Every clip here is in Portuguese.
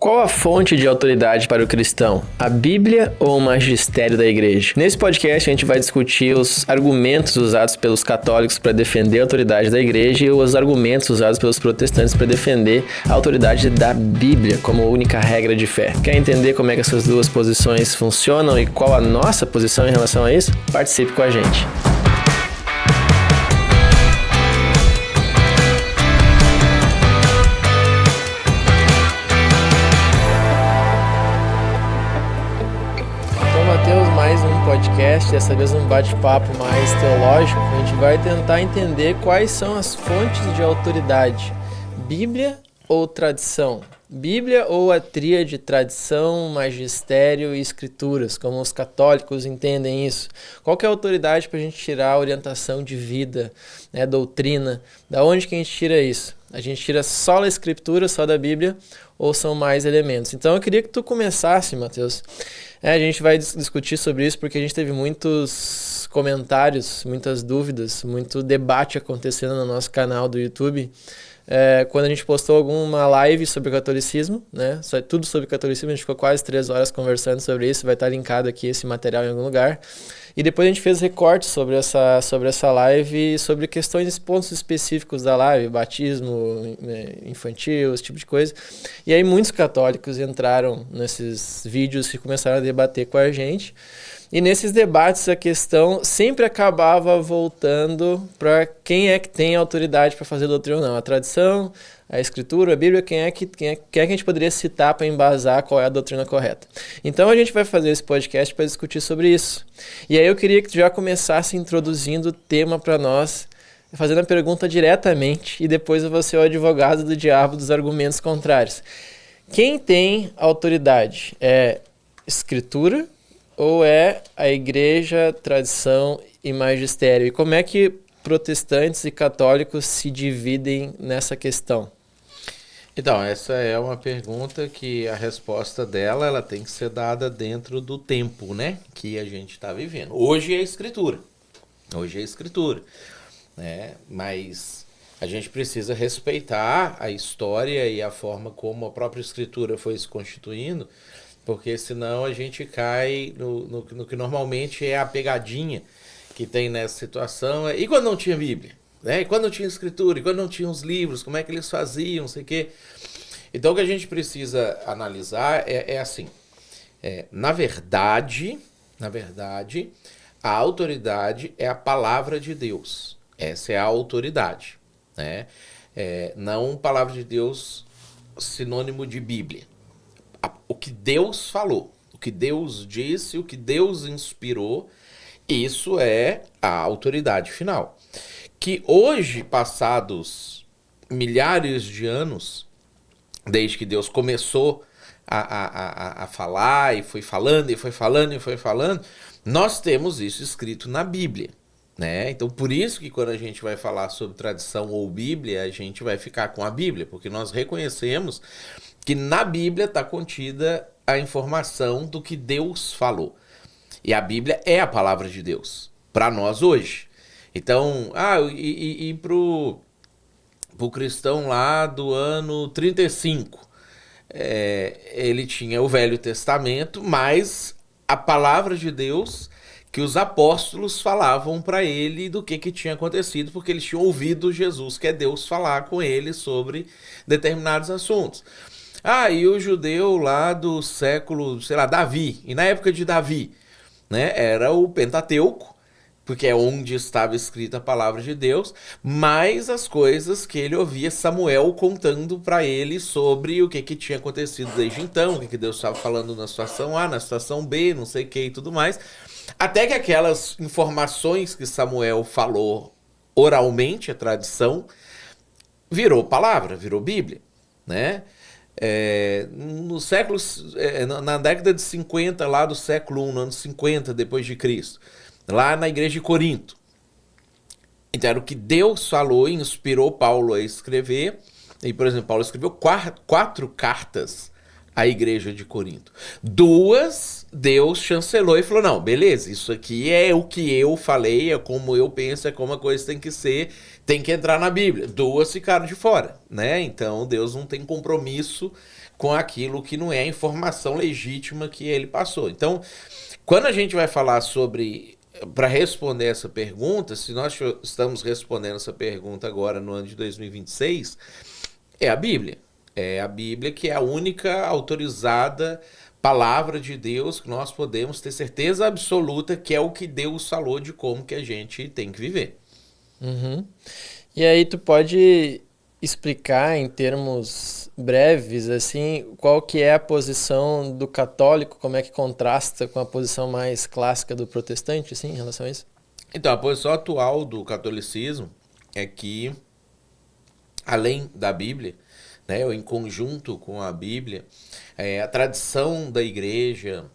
Qual a fonte de autoridade para o cristão? A Bíblia ou o magistério da igreja? Nesse podcast a gente vai discutir os argumentos usados pelos católicos para defender a autoridade da igreja e os argumentos usados pelos protestantes para defender a autoridade da Bíblia como única regra de fé. Quer entender como é que essas duas posições funcionam e qual a nossa posição em relação a isso? Participe com a gente. Podcast, dessa vez um bate-papo mais teológico. A gente vai tentar entender quais são as fontes de autoridade: Bíblia ou tradição? Bíblia ou a tríade tradição, magistério e escrituras, como os católicos entendem isso? Qual que é a autoridade para a gente tirar a orientação de vida, doutrina? Da onde que a gente tira isso? A gente tira só da escritura, só da Bíblia, ou são mais elementos? Então eu queria que tu começasse, Matheus. A gente vai discutir sobre isso porque a gente teve muitos comentários, muitas dúvidas, muito debate acontecendo no nosso canal do YouTube. Quando a gente postou alguma live sobre o catolicismo, tudo sobre catolicismo, a gente ficou quase 3 horas conversando sobre isso, vai estar linkado aqui esse material em algum lugar. E depois a gente fez recortes sobre essa live, sobre questões, pontos específicos da live, batismo infantil, esse tipo de coisa. E aí muitos católicos entraram nesses vídeos e começaram a debater com a gente. E nesses debates a questão sempre acabava voltando para quem é que tem autoridade para fazer doutrina ou não. A tradição, a escritura, a Bíblia, quem é que a gente poderia citar para embasar qual é a doutrina correta. Então a gente vai fazer esse podcast para discutir sobre isso. E aí eu queria que tu já começasse introduzindo o tema para nós, fazendo a pergunta diretamente, e depois eu vou ser o advogado do diabo dos argumentos contrários. Quem tem autoridade? É escritura ou é a igreja, tradição e magistério? E como é que protestantes e católicos se dividem nessa questão? Então, essa é uma pergunta que a resposta dela ela tem que ser dada dentro do tempo, que a gente está vivendo. Hoje é escritura. Mas a gente precisa respeitar a história e a forma como a própria escritura foi se constituindo, porque senão a gente cai no que normalmente é a pegadinha que tem nessa situação. E quando não tinha Bíblia? E quando não tinha escritura? E quando não tinha os livros? Como é que eles faziam? Não sei o quê. Então o que a gente precisa analisar é assim. Na verdade, a autoridade é a palavra de Deus. Essa é a autoridade. Não palavra de Deus sinônimo de Bíblia. O que Deus falou, o que Deus disse, o que Deus inspirou, isso é a autoridade final. Que hoje, passados milhares de anos, desde que Deus começou a falar, e foi falando, nós temos isso escrito na Bíblia. Então, por isso que quando a gente vai falar sobre tradição ou Bíblia, a gente vai ficar com a Bíblia, porque nós reconhecemos que na Bíblia está contida a informação do que Deus falou. E a Bíblia é a palavra de Deus para nós hoje. Então, pro cristão lá do ano 35, ele tinha o Velho Testamento, mas a palavra de Deus que os apóstolos falavam para ele do que tinha acontecido, porque eles tinham ouvido Jesus, que é Deus, falar com ele sobre determinados assuntos. E o judeu lá do século, Davi, e na época de Davi, era o Pentateuco, porque é onde estava escrita a palavra de Deus, mais as coisas que ele ouvia Samuel contando para ele sobre o que tinha acontecido desde então, o que Deus estava falando na situação A, na situação B, não sei o que e tudo mais, até que aquelas informações que Samuel falou oralmente, a tradição, virou palavra, virou Bíblia, nos séculos, na década de 50 lá do século I, no ano 50 depois de Cristo, lá na igreja de Corinto. Então era o que Deus falou e inspirou Paulo a escrever. E, por exemplo, Paulo escreveu 4 cartas a igreja de Corinto. 2, Deus chancelou e falou, não, beleza, isso aqui é o que eu falei, é como eu penso, é como a coisa tem que ser, tem que entrar na Bíblia. 2 ficaram de fora, né? Então Deus não tem compromisso com aquilo que não é a informação legítima que ele passou. Então, quando a gente vai falar sobre, para responder essa pergunta, se nós estamos respondendo essa pergunta agora no ano de 2026, é a Bíblia. É a Bíblia que é a única autorizada palavra de Deus que nós podemos ter certeza absoluta que é o que Deus falou de como que a gente tem que viver. Uhum. E aí tu pode explicar em termos breves, assim, qual que é a posição do católico, como é que contrasta com a posição mais clássica do protestante, assim, em relação a isso? Então, a posição atual do catolicismo é que, além da Bíblia, né, ou em conjunto com a Bíblia, a tradição da igreja,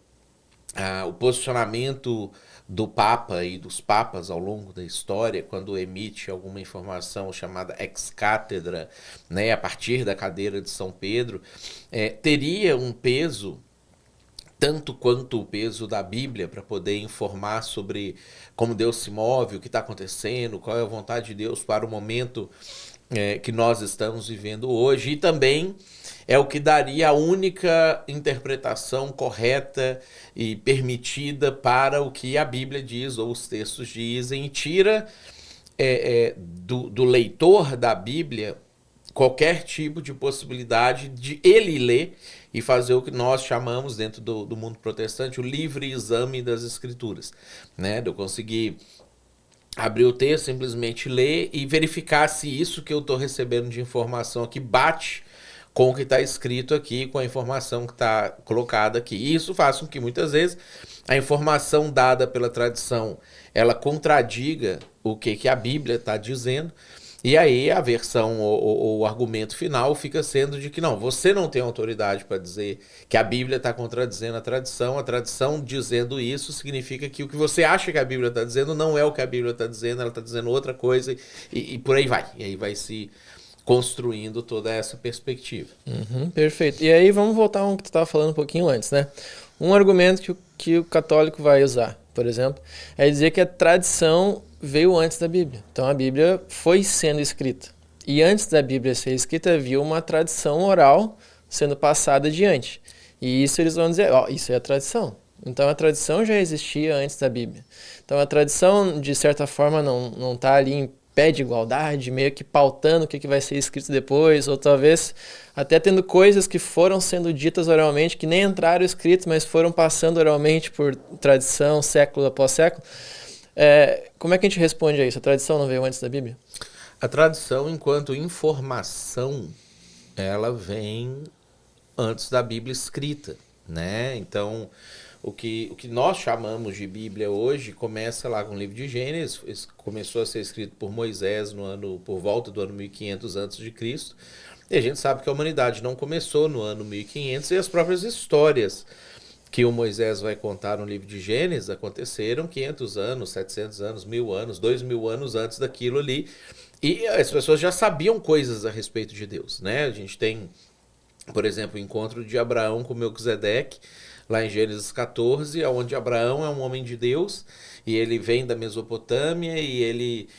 o posicionamento do Papa e dos papas ao longo da história, quando emite alguma informação chamada ex-cátedra, né, a partir da cadeira de São Pedro, teria um peso tanto quanto o peso da Bíblia para poder informar sobre como Deus se move, o que está acontecendo, qual é a vontade de Deus para o momento que nós estamos vivendo hoje, e também é o que daria a única interpretação correta e permitida para o que a Bíblia diz ou os textos dizem, e tira do leitor da Bíblia qualquer tipo de possibilidade de ele ler e fazer o que nós chamamos dentro do mundo protestante o livre exame das Escrituras, né? De eu conseguir abrir o texto, simplesmente ler e verificar se isso que eu estou recebendo de informação aqui bate com o que está escrito aqui, com a informação que está colocada aqui. E isso faz com que muitas vezes a informação dada pela tradição ela contradiga o que a Bíblia está dizendo. E aí a versão ou o argumento final fica sendo de que não, você não tem autoridade para dizer que a Bíblia está contradizendo a tradição dizendo isso significa que o que você acha que a Bíblia está dizendo não é o que a Bíblia está dizendo, ela está dizendo outra coisa e por aí vai. E aí vai se construindo toda essa perspectiva. Uhum, perfeito. E aí vamos voltar ao que tu estava falando um pouquinho antes, né? Um argumento que o católico vai usar, por exemplo, é dizer que a tradição veio antes da Bíblia. Então a Bíblia foi sendo escrita. E antes da Bíblia ser escrita, havia uma tradição oral sendo passada adiante. E isso eles vão dizer, isso é a tradição. Então a tradição já existia antes da Bíblia. Então a tradição, de certa forma, não está ali em pé de igualdade, meio que pautando o que vai ser escrito depois, ou talvez até tendo coisas que foram sendo ditas oralmente, que nem entraram escritas, mas foram passando oralmente por tradição, século após século. Como é que a gente responde a isso? A tradição não veio antes da Bíblia? A tradição, enquanto informação, ela vem antes da Bíblia escrita, né? Então, o que nós chamamos de Bíblia hoje começa lá com o livro de Gênesis, começou a ser escrito por Moisés por volta do ano 1500 a.C., e a gente sabe que a humanidade não começou no ano 1500, e as próprias histórias que o Moisés vai contar no livro de Gênesis aconteceram 500 anos, 700 anos, 1000 anos, 2000 anos antes daquilo ali. E as pessoas já sabiam coisas a respeito de Deus, né? A gente tem, por exemplo, o encontro de Abraão com Melquisedeque, lá em Gênesis 14, onde Abraão é um homem de Deus, e ele vem da Mesopotâmia, e ele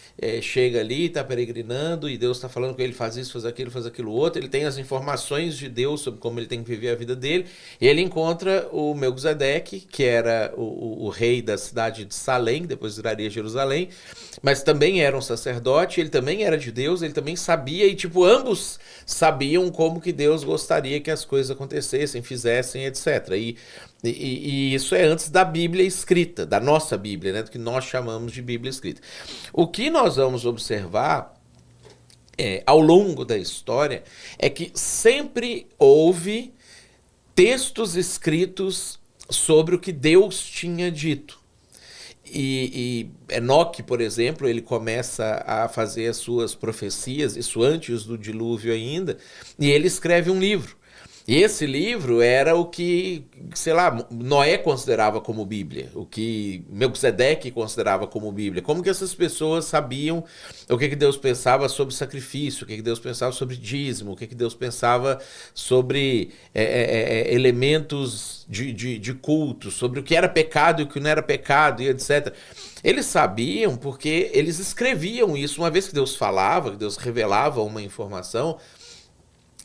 chega ali, está peregrinando, e Deus está falando com ele, faz isso, faz aquilo outro, ele tem as informações de Deus sobre como ele tem que viver a vida dele, e ele encontra o Melquisedeque, que era o rei da cidade de Salém, depois viraria Jerusalém, mas também era um sacerdote, ele também era de Deus, ele também sabia, e ambos sabiam como que Deus gostaria que as coisas acontecessem, fizessem, etc. E isso é antes da Bíblia escrita, da nossa Bíblia, né, do que nós chamamos de Bíblia escrita. O que nós vamos observar ao longo da história é que sempre houve textos escritos sobre o que Deus tinha dito. E Enoque, por exemplo, ele começa a fazer as suas profecias, isso antes do dilúvio ainda, e ele escreve um livro. E esse livro era o que, sei lá, Noé considerava como Bíblia, o que Melquisedeque considerava como Bíblia. Como que essas pessoas sabiam o que Deus pensava sobre sacrifício, o que Deus pensava sobre dízimo, o que Deus pensava sobre elementos de culto, sobre o que era pecado e o que não era pecado, e etc. Eles sabiam porque eles escreviam isso. Uma vez que Deus falava, que Deus revelava uma informação,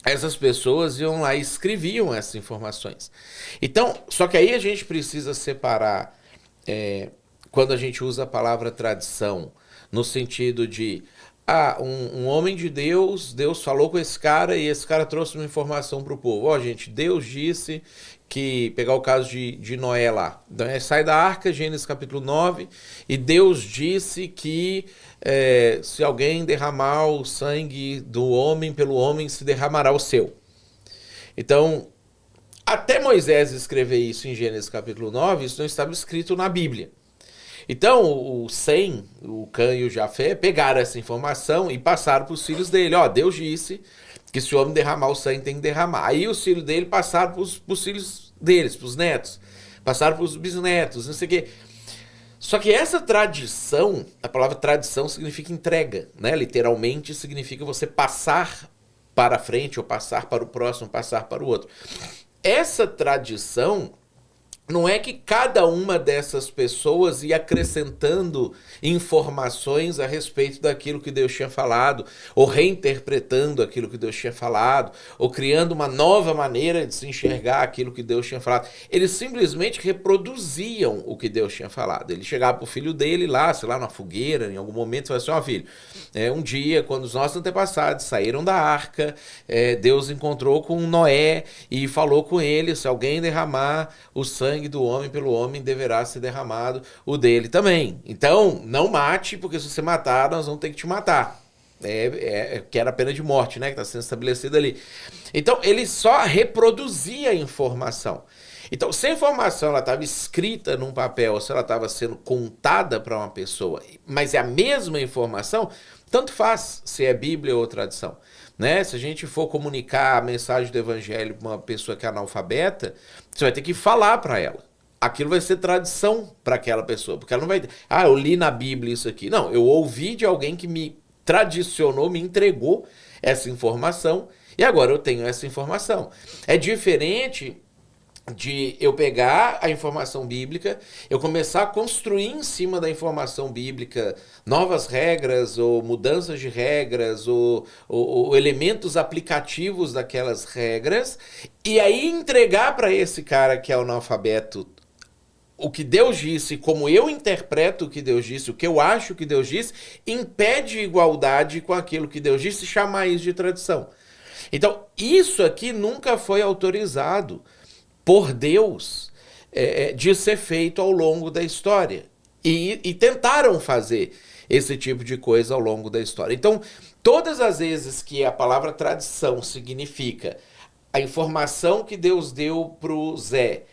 essas pessoas iam lá e escreviam essas informações. Então, só que aí a gente precisa separar, quando a gente usa a palavra tradição, no sentido de, um homem de Deus, Deus falou com esse cara e esse cara trouxe uma informação para o povo. Gente, Deus disse que, pegar o caso de Noé lá, sai da arca, Gênesis capítulo 9, e Deus disse que se alguém derramar o sangue do homem, pelo homem se derramará o seu. Então, até Moisés escrever isso em Gênesis capítulo 9, isso não estava escrito na Bíblia. Então, o Sem, o Cã e o Jafé pegaram essa informação e passaram para os filhos dele. Deus disse que se o homem derramar o sangue, tem que derramar. Aí os filhos dele passaram para os filhos deles, para os netos, passaram para os bisnetos, não sei o quê. Só que essa tradição, a palavra tradição significa entrega, né? Literalmente significa você passar para frente, ou passar para o próximo, passar para o outro. Essa tradição não é que cada uma dessas pessoas ia acrescentando informações a respeito daquilo que Deus tinha falado, ou reinterpretando aquilo que Deus tinha falado, ou criando uma nova maneira de se enxergar aquilo que Deus tinha falado. Eles simplesmente reproduziam o que Deus tinha falado. Ele chegava para o filho dele lá, sei lá, na fogueira, em algum momento, e falava assim: filho, um dia, quando os nossos antepassados saíram da arca, Deus encontrou com Noé e falou com ele: se alguém derramar o sangue do homem pelo homem, deverá ser derramado o dele também. Então, não mate, porque se você matar, nós vamos ter que te matar. Que era a pena de morte, né? Que está sendo estabelecida ali. Então, ele só reproduzia a informação. Então, se a informação estava escrita num papel, ou se ela estava sendo contada para uma pessoa, mas é a mesma informação, tanto faz se é Bíblia ou tradição. Né? Se a gente for comunicar a mensagem do evangelho para uma pessoa que é analfabeta, você vai ter que falar para ela. Aquilo vai ser tradição para aquela pessoa, porque ela não vai ter, eu li na Bíblia isso aqui. Não, eu ouvi de alguém que me tradicionou, me entregou essa informação, e agora eu tenho essa informação. É diferente de eu pegar a informação bíblica, eu começar a construir em cima da informação bíblica novas regras, ou mudanças de regras, ou elementos aplicativos daquelas regras, e aí entregar para esse cara que é analfabeto o que Deus disse, como eu interpreto o que Deus disse, o que eu acho que Deus disse, impede igualdade com aquilo que Deus disse, e chamar isso de tradição. Então, isso aqui nunca foi autorizado por Deus de ser feito ao longo da história. E tentaram fazer esse tipo de coisa ao longo da história. Então, todas as vezes que a palavra tradição significa a informação que Deus deu para o Zé,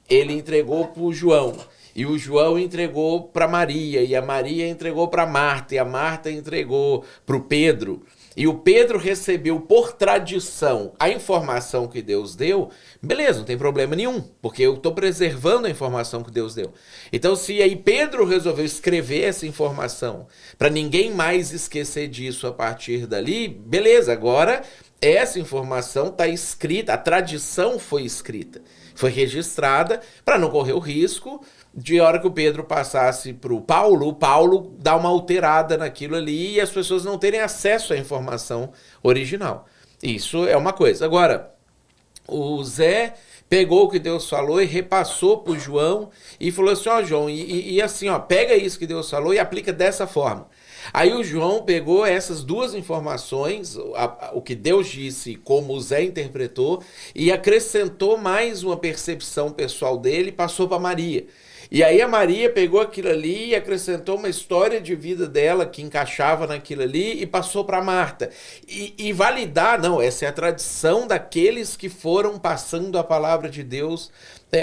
ele entregou para o João, e o João entregou para Maria, e a Maria entregou para Marta, e a Marta entregou para o Pedro, e o Pedro recebeu por tradição a informação que Deus deu, beleza, não tem problema nenhum, porque eu estou preservando a informação que Deus deu. Então, se aí Pedro resolveu escrever essa informação para ninguém mais esquecer disso a partir dali, beleza, agora essa informação está escrita, a tradição foi escrita, foi registrada para não correr o risco de hora que o Pedro passasse para o Paulo dar uma alterada naquilo ali e as pessoas não terem acesso à informação original. Isso é uma coisa. Agora, o Zé pegou o que Deus falou e repassou para o João e falou assim: João, e assim, pega isso que Deus falou e aplica dessa forma. Aí o João pegou essas duas informações, o que Deus disse, como o Zé interpretou, e acrescentou mais uma percepção pessoal dele e passou para Maria. E aí a Maria pegou aquilo ali e acrescentou uma história de vida dela que encaixava naquilo ali e passou para Marta. E validar, não, essa é a tradição daqueles que foram passando a palavra de Deus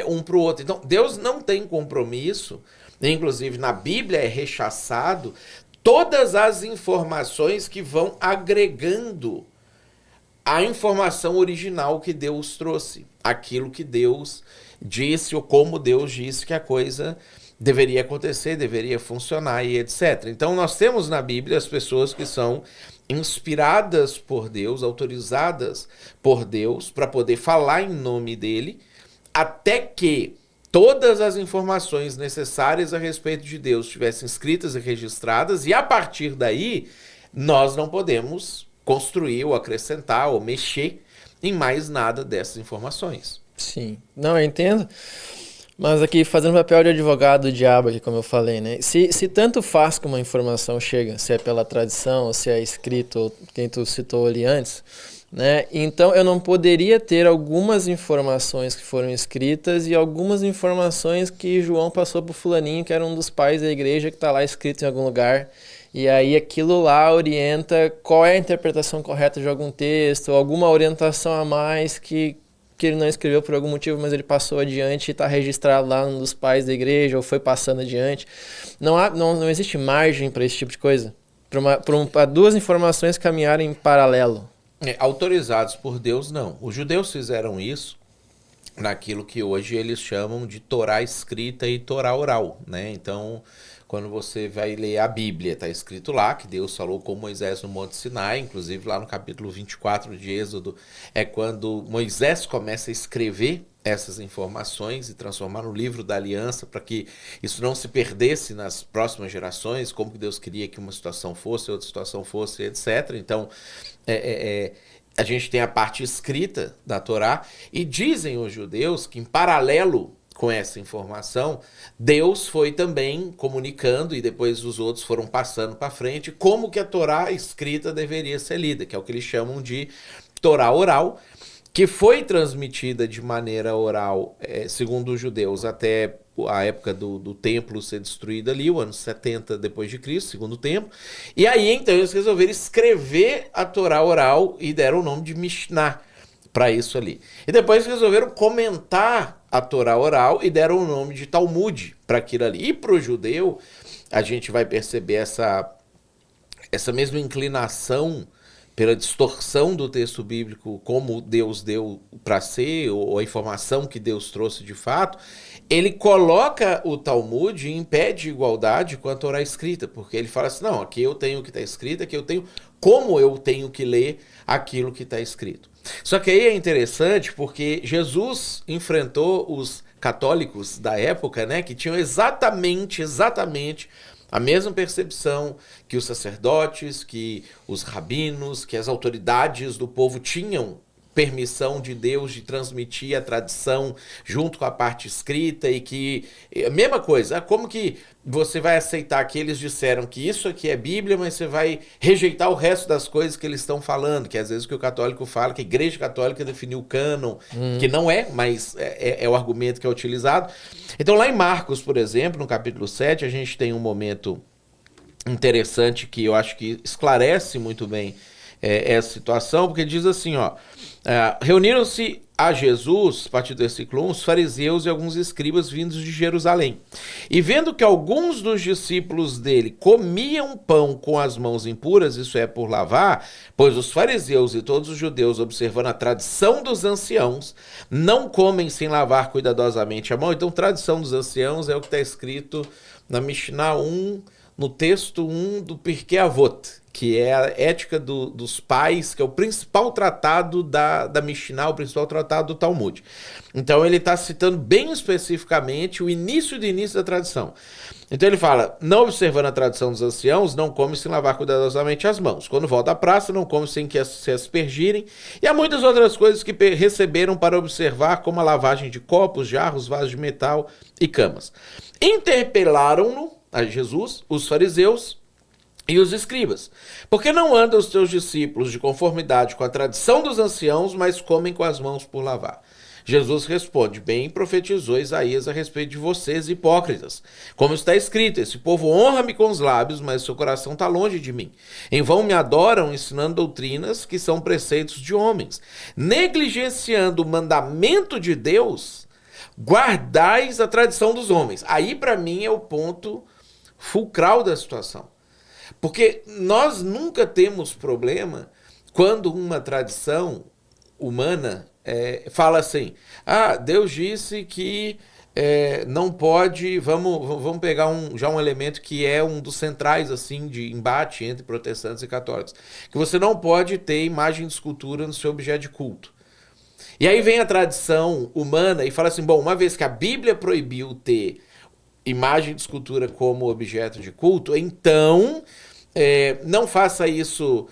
um para o outro. Então, Deus não tem compromisso, inclusive na Bíblia é rechaçado, todas as informações que vão agregando a informação original que Deus trouxe, aquilo que Deus disse ou como Deus disse que a coisa deveria acontecer, deveria funcionar e etc. Então nós temos na Bíblia as pessoas que são inspiradas por Deus, autorizadas por Deus para poder falar em nome dele, até que todas as informações necessárias a respeito de Deus estivessem escritas e registradas, e a partir daí nós não podemos construir ou acrescentar ou mexer em mais nada dessas informações. Sim, não, eu entendo, mas aqui fazendo papel de advogado do diabo aqui, como eu falei, né? Se tanto faz como a informação chega, se é pela tradição, ou se é escrito, ou quem tu citou ali antes, né? Então eu não poderia ter algumas informações que foram escritas e algumas informações que João passou pro fulaninho, que era um dos pais da igreja, que está lá escrito em algum lugar. E aí aquilo lá orienta qual é a interpretação correta de algum texto, alguma orientação a mais que ele não escreveu por algum motivo, mas ele passou adiante e está registrado lá um dos pais da igreja, ou foi passando adiante. Não existe margem para esse tipo de coisa, para duas informações caminharem em paralelo. Autorizados por Deus, não. Os judeus fizeram isso naquilo que hoje eles chamam de Torá escrita e Torá oral, né? Então, quando você vai ler a Bíblia, está escrito lá que Deus falou com Moisés no Monte Sinai, inclusive lá no capítulo 24 de Êxodo, é quando Moisés começa a escrever essas informações e transformar no livro da aliança para que isso não se perdesse nas próximas gerações, como que Deus queria que uma situação fosse, outra situação fosse, etc. Então, a gente tem a parte escrita da Torá e dizem os judeus que em paralelo com essa informação, Deus foi também comunicando e depois os outros foram passando para frente como que a Torá escrita deveria ser lida, que é o que eles chamam de Torá oral, que foi transmitida de maneira oral, segundo os judeus, até a época do templo ser destruído ali, o ano 70 depois de Cristo, segundo templo. E aí, então, eles resolveram escrever a Torá oral e deram o nome de Mishnah para isso ali. E depois resolveram comentar a Torá oral e deram o nome de Talmud para aquilo ali. E para o judeu, a gente vai perceber essa mesma inclinação pela distorção do texto bíblico, como Deus deu para ser, ou a informação que Deus trouxe de fato. Ele coloca o Talmud em pé de igualdade com a Torá escrita, porque ele fala assim, não, aqui eu tenho o que está escrito, aqui eu tenho como eu tenho que ler aquilo que está escrito. Só que aí é interessante porque Jesus enfrentou os católicos da época, né, que tinham exatamente a mesma percepção que os sacerdotes, que os rabinos, que as autoridades do povo tinham permissão de Deus de transmitir a tradição junto com a parte escrita e que... Mesma coisa, como que você vai aceitar que eles disseram que isso aqui é Bíblia, mas você vai rejeitar o resto das coisas que eles estão falando, que às vezes o que o católico fala, que a Igreja Católica definiu o cânon, que não é, mas é o argumento que é utilizado. Então lá em Marcos, por exemplo, no capítulo 7, a gente tem um momento interessante que eu acho que esclarece muito bem essa situação, porque diz assim, ó, reuniram-se a Jesus, a partir do versículo 1, os fariseus e alguns escribas vindos de Jerusalém. E vendo que alguns dos discípulos dele comiam pão com as mãos impuras, isso é, por lavar, pois os fariseus e todos os judeus, observando a tradição dos anciãos, não comem sem lavar cuidadosamente a mão. Então, tradição dos anciãos é o que está escrito na Mishnah 1, no texto 1 do Pirkei Avot, que é a ética dos pais, que é o principal tratado da Mishnah, o principal tratado do Talmud. Então ele está citando bem especificamente o início da tradição. Então ele fala, não observando a tradição dos anciãos, não come sem lavar cuidadosamente as mãos. Quando volta à praça, não come sem que se aspergirem. E há muitas outras coisas que receberam para observar, como a lavagem de copos, jarros, vasos de metal e camas. Interpelaram-no, a Jesus, os fariseus e os escribas. Porque não andam os teus discípulos de conformidade com a tradição dos anciãos, mas comem com as mãos por lavar? Jesus responde, bem profetizou Isaías a respeito de vocês, hipócritas. Como está escrito, esse povo honra-me com os lábios, mas seu coração está longe de mim. Em vão me adoram, ensinando doutrinas que são preceitos de homens. Negligenciando o mandamento de Deus, guardais a tradição dos homens. Aí, para mim, é o ponto fulcral da situação. Porque nós nunca temos problema quando uma tradição humana fala assim, Deus disse que não pode, vamos pegar já um elemento que é um dos centrais assim de embate entre protestantes e católicos, que você não pode ter imagem de escultura no seu objeto de culto. E aí vem a tradição humana e fala assim, bom, uma vez que a Bíblia proibiu ter imagem de escultura como objeto de culto, então não faça isso,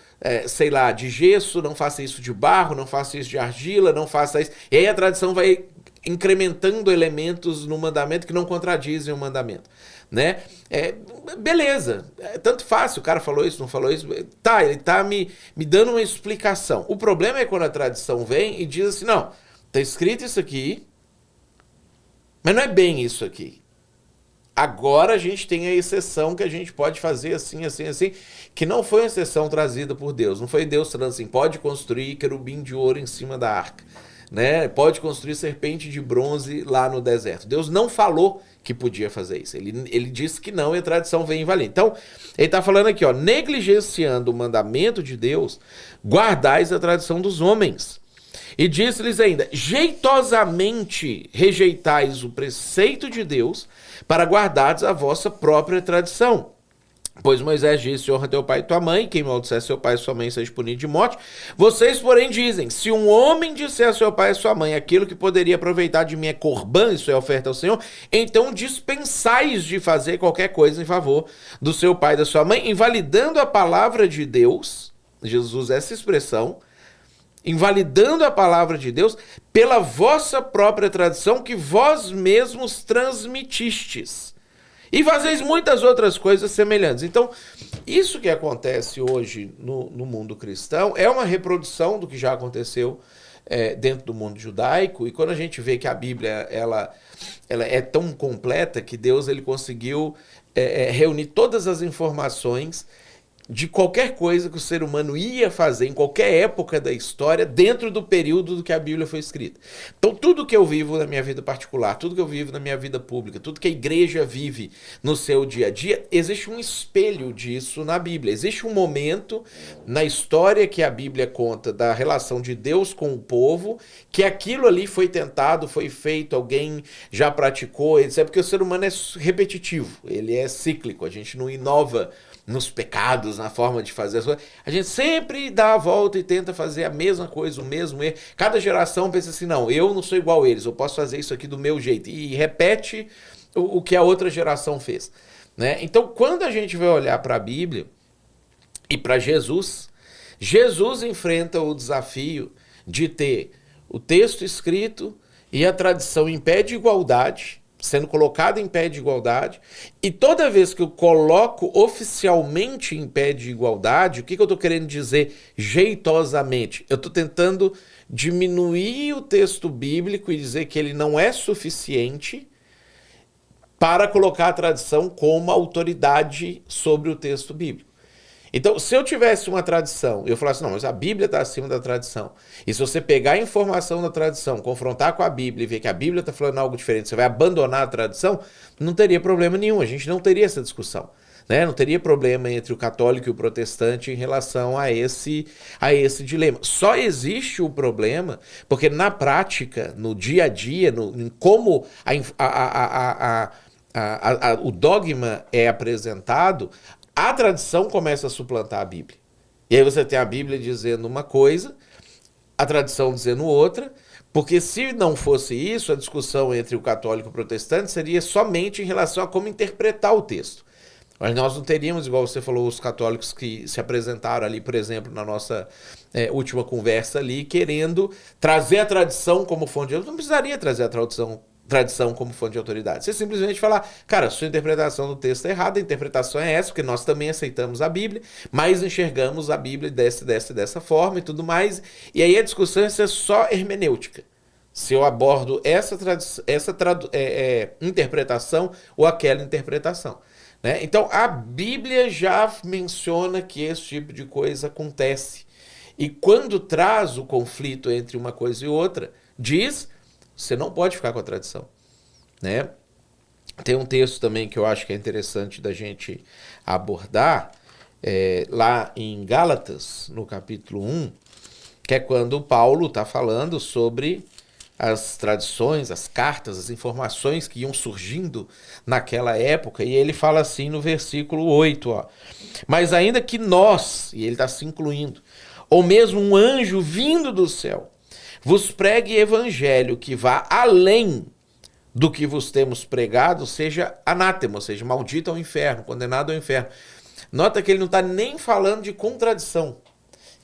sei lá, de gesso, não faça isso de barro, não faça isso de argila, não faça isso. E aí a tradição vai incrementando elementos no mandamento que não contradizem o mandamento, né? Beleza, tanto faz se o cara falou isso, não falou isso, tá, ele tá me dando uma explicação. O problema é quando a tradição vem e diz assim, não, tá escrito isso aqui, mas não é bem isso aqui. Agora a gente tem a exceção que a gente pode fazer assim, assim, assim, que não foi uma exceção trazida por Deus, não foi Deus falando assim, pode construir querubim de ouro em cima da arca, né? Pode construir serpente de bronze lá no deserto. Deus não falou que podia fazer isso. Ele disse que não e a tradição vem invalir. Então, ele está falando aqui, negligenciando o mandamento de Deus, guardais a tradição dos homens. E disse-lhes ainda, jeitosamente rejeitais o preceito de Deus para guardares a vossa própria tradição. Pois Moisés disse, honra teu pai e tua mãe, quem maldisser seu pai e sua mãe seja punido de morte. Vocês, porém, dizem, se um homem disser a seu pai e sua mãe, aquilo que poderia aproveitar de mim é corbã, isso é oferta ao Senhor, então dispensais de fazer qualquer coisa em favor do seu pai e da sua mãe, invalidando a palavra de Deus, Jesus usa essa expressão, invalidando a palavra de Deus pela vossa própria tradição que vós mesmos transmitistes. E fazeis muitas outras coisas semelhantes. Então, isso que acontece hoje no mundo cristão é uma reprodução do que já aconteceu dentro do mundo judaico. E quando a gente vê que a Bíblia ela é tão completa que Deus ele conseguiu reunir todas as informações de qualquer coisa que o ser humano ia fazer em qualquer época da história dentro do período do que a Bíblia foi escrita. Então tudo que eu vivo na minha vida particular, tudo que eu vivo na minha vida pública, tudo que a igreja vive no seu dia a dia, existe um espelho disso na Bíblia. Existe um momento na história que a Bíblia conta da relação de Deus com o povo, que aquilo ali foi tentado, foi feito, alguém já praticou, etc. Porque o ser humano é repetitivo, ele é cíclico, a gente não inova nos pecados, na forma de fazer as coisas. A gente sempre dá a volta e tenta fazer a mesma coisa, o mesmo erro. Cada geração pensa assim, não, eu não sou igual a eles, eu posso fazer isso aqui do meu jeito. E repete o que a outra geração fez, né? Então, quando a gente vai olhar para a Bíblia e para Jesus, Jesus enfrenta o desafio de ter o texto escrito e a tradição em pé de igualdade, sendo colocado em pé de igualdade, e toda vez que eu coloco oficialmente em pé de igualdade, o que eu estou querendo dizer jeitosamente? Eu estou tentando diminuir o texto bíblico e dizer que ele não é suficiente para colocar a tradição como autoridade sobre o texto bíblico. Então, se eu tivesse uma tradição, eu falasse, não, mas a Bíblia está acima da tradição. E se você pegar a informação da tradição, confrontar com a Bíblia e ver que a Bíblia está falando algo diferente, você vai abandonar a tradição, não teria problema nenhum, a gente não teria essa discussão, né? Não teria problema entre o católico e o protestante em relação a esse dilema. Só existe o problema porque na prática, no dia a dia, em como o dogma é apresentado, a tradição começa a suplantar a Bíblia. E aí você tem a Bíblia dizendo uma coisa, a tradição dizendo outra, porque se não fosse isso, a discussão entre o católico e o protestante seria somente em relação a como interpretar o texto. Mas nós não teríamos, igual você falou, os católicos que se apresentaram ali, por exemplo, na nossa última conversa ali, querendo trazer a tradição como fonte de autoridade. Não precisaria trazer a tradição como fonte de autoridade. Você simplesmente falar, cara, sua interpretação do texto é errada, a interpretação é essa, porque nós também aceitamos a Bíblia, mas enxergamos a Bíblia dessa forma e tudo mais. E aí a discussão é só hermenêutica. Se eu abordo essa interpretação ou aquela interpretação, né? Então, a Bíblia já menciona que esse tipo de coisa acontece. E quando traz o conflito entre uma coisa e outra, diz, você não pode ficar com a tradição, né? Tem um texto também que eu acho que é interessante da gente abordar, lá em Gálatas, no capítulo 1, que é quando Paulo está falando sobre as tradições, as cartas, as informações que iam surgindo naquela época, e ele fala assim no versículo 8, ó, mas ainda que nós, e ele está se incluindo, ou mesmo um anjo vindo do céu, vos pregue evangelho que vá além do que vos temos pregado, seja anátema, ou seja, maldito ao inferno, condenado ao inferno. Nota que ele não está nem falando de contradição.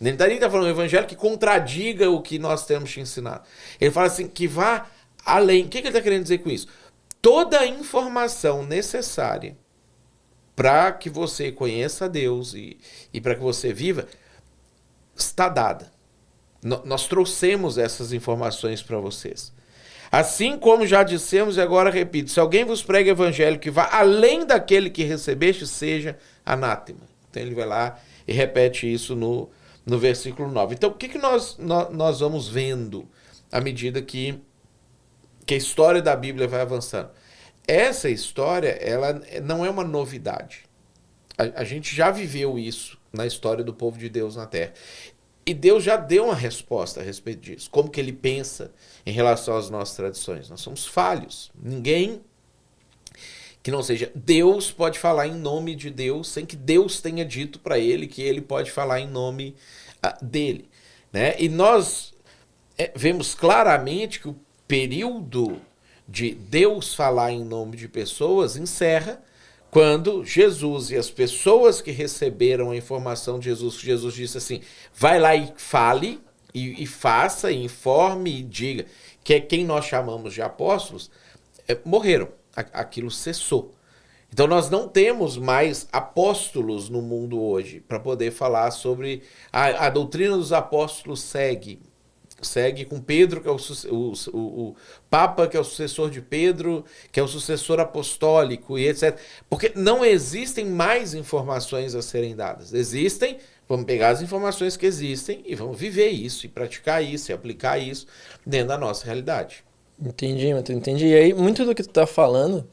Ele não está falando um evangelho que contradiga o que nós temos te ensinado. Ele fala assim, que vá além. O que ele está querendo dizer com isso? Toda a informação necessária para que você conheça a Deus e para que você viva, está dada. Nós trouxemos essas informações para vocês. Assim como já dissemos e agora repito, se alguém vos prega evangelho que vá além daquele que recebeste, seja anátema. Então ele vai lá e repete isso no versículo 9. Então o que nós vamos vendo à medida que a história da Bíblia vai avançando? Essa história, ela não é uma novidade. A gente já viveu isso na história do povo de Deus na Terra. E Deus já deu uma resposta a respeito disso. Como que ele pensa em relação às nossas tradições? Nós somos falhos. Ninguém que não seja Deus pode falar em nome de Deus sem que Deus tenha dito para ele que ele pode falar em nome dele, né? E nós vemos claramente que o período de Deus falar em nome de pessoas encerra quando Jesus e as pessoas que receberam a informação de Jesus disse assim, vai lá e fale, e faça, e informe, e diga, que é quem nós chamamos de apóstolos, morreram. Aquilo cessou. Então nós não temos mais apóstolos no mundo hoje para poder falar sobre a doutrina dos apóstolos segue com Pedro, que é o Papa, que é o sucessor de Pedro, que é o sucessor apostólico e etc. Porque não existem mais informações a serem dadas. Existem, vamos pegar as informações que existem e vamos viver isso, e praticar isso, e aplicar isso dentro da nossa realidade. Entendi. E aí, muito do que tu tá falando,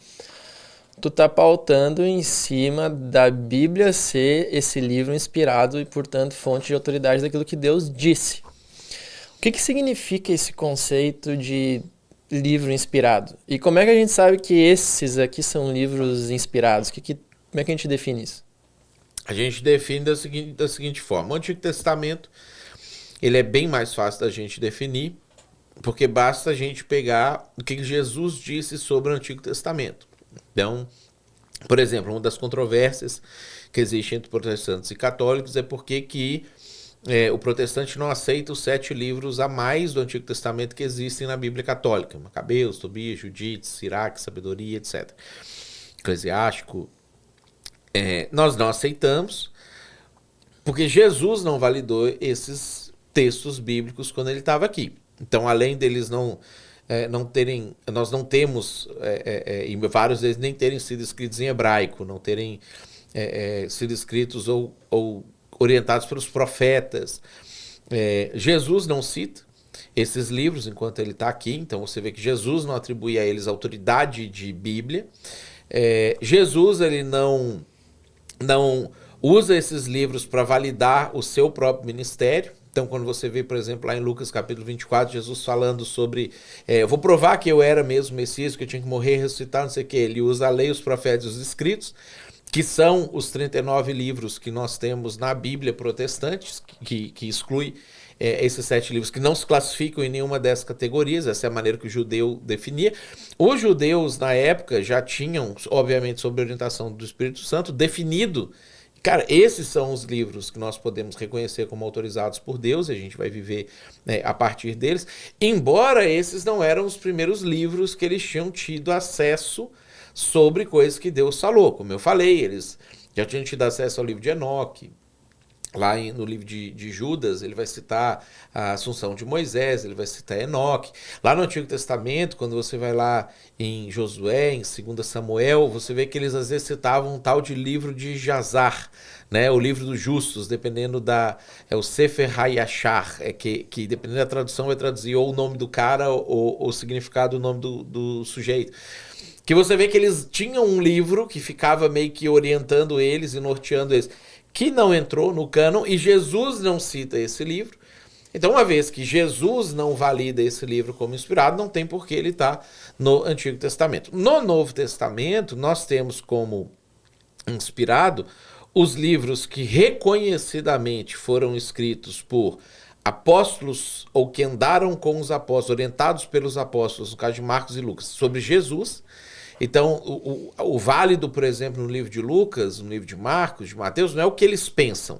tu tá pautando em cima da Bíblia ser esse livro inspirado e, portanto, fonte de autoridade daquilo que Deus disse. O que significa esse conceito de livro inspirado? E como é que a gente sabe que esses aqui são livros inspirados? Como é que a gente define isso? A gente define da seguinte forma. O Antigo Testamento, ele é bem mais fácil da gente definir, porque basta a gente pegar o que Jesus disse sobre o Antigo Testamento. Então, por exemplo, uma das controvérsias que existe entre protestantes e católicos é porque que o protestante não aceita os 7 livros a mais do Antigo Testamento que existem na Bíblia Católica. Macabeus, Tobias, Judite, Siraque, Sabedoria, etc. Eclesiástico. Nós não aceitamos porque Jesus não validou esses textos bíblicos quando ele estava aqui. Então, além deles não terem, nós não temos, e vários deles nem terem sido escritos em hebraico, não terem sido escritos ou orientados pelos profetas. Jesus não cita esses livros enquanto ele está aqui, então você vê que Jesus não atribui a eles autoridade de Bíblia. Jesus ele não usa esses livros para validar o seu próprio ministério. Então, quando você vê, por exemplo, lá em Lucas capítulo 24, Jesus falando sobre eu vou provar que eu era mesmo Messias, que eu tinha que morrer, ressuscitar, não sei o que. Ele usa a lei, os profetas e os escritos, que são os 39 livros que nós temos na Bíblia protestante, que exclui esses 7 livros que não se classificam em nenhuma dessas categorias. Essa é a maneira que o judeu definia. Os judeus, na época, já tinham, obviamente, sob a orientação do Espírito Santo, definido. Cara, esses são os livros que nós podemos reconhecer como autorizados por Deus, e a gente vai viver a partir deles, embora esses não eram os primeiros livros que eles tinham tido acesso sobre coisas que Deus falou. Como eu falei, eles já tinham tido acesso ao livro de Enoque. Lá no livro de Judas, ele vai citar a assunção de Moisés, ele vai citar Enoque. Lá no Antigo Testamento, quando você vai lá em Josué, em 2 Samuel, você vê que eles às vezes citavam um tal de livro de Jazar, né? O livro dos justos, dependendo o Sefer HaYashar, que dependendo da tradução vai traduzir ou o nome do cara ou o significado do nome do sujeito. Que você vê que eles tinham um livro que ficava meio que orientando eles e norteando eles. que não entrou no cânon e Jesus não cita esse livro. Então, uma vez que Jesus não valida esse livro como inspirado, não tem por que ele estar no Antigo Testamento. No Novo Testamento, nós temos como inspirado os livros que reconhecidamente foram escritos por apóstolos ou que andaram com os apóstolos, orientados pelos apóstolos, no caso de Marcos e Lucas, sobre Jesus. Então, o válido, por exemplo, no livro de Lucas, no livro de Marcos, de Mateus, não é o que eles pensam,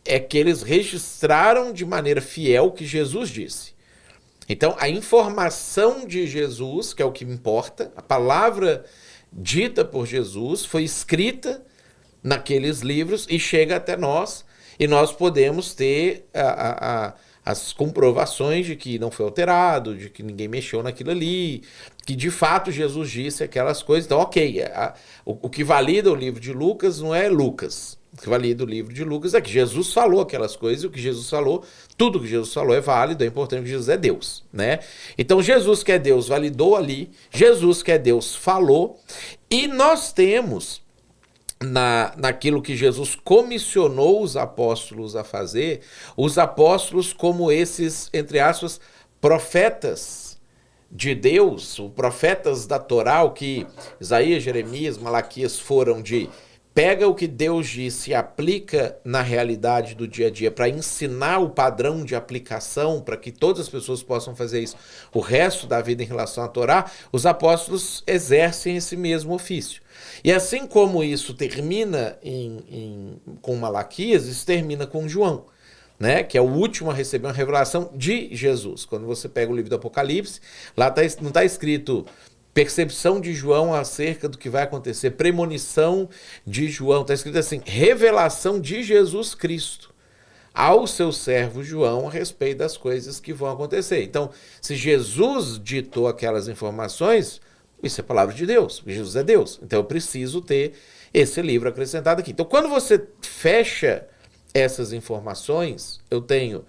é que eles registraram de maneira fiel o que Jesus disse. Então, a informação de Jesus, que é o que importa, a palavra dita por Jesus, foi escrita naqueles livros e chega até nós, e nós podemos ter as comprovações de que não foi alterado, de que ninguém mexeu naquilo ali, que de fato Jesus disse aquelas coisas. Então, ok, o que valida o livro de Lucas não é Lucas. O que valida o livro de Lucas é que Jesus falou aquelas coisas, e o que Jesus falou, tudo que Jesus falou é válido, é importante que Jesus é Deus, né? Então, Jesus que é Deus validou ali, Jesus que é Deus falou, e nós temos naquilo que Jesus comissionou os apóstolos a fazer, os apóstolos como esses, entre aspas, profetas de Deus, os profetas da Torá, o que Isaías, Jeremias, Malaquias foram de pega o que Deus disse e aplica na realidade do dia a dia para ensinar o padrão de aplicação para que todas as pessoas possam fazer isso o resto da vida em relação à Torá. Os apóstolos exercem esse mesmo ofício. E assim como isso termina com Malaquias, isso termina com João, né? Que é o último a receber uma revelação de Jesus. Quando você pega o livro do Apocalipse, lá não está escrito percepção de João acerca do que vai acontecer, premonição de João, está escrito assim, revelação de Jesus Cristo ao seu servo João a respeito das coisas que vão acontecer. Então, se Jesus ditou aquelas informações, isso é palavra de Deus, porque Jesus é Deus. Então, eu preciso ter esse livro acrescentado aqui. Então, quando você fecha essas informações, eu tenho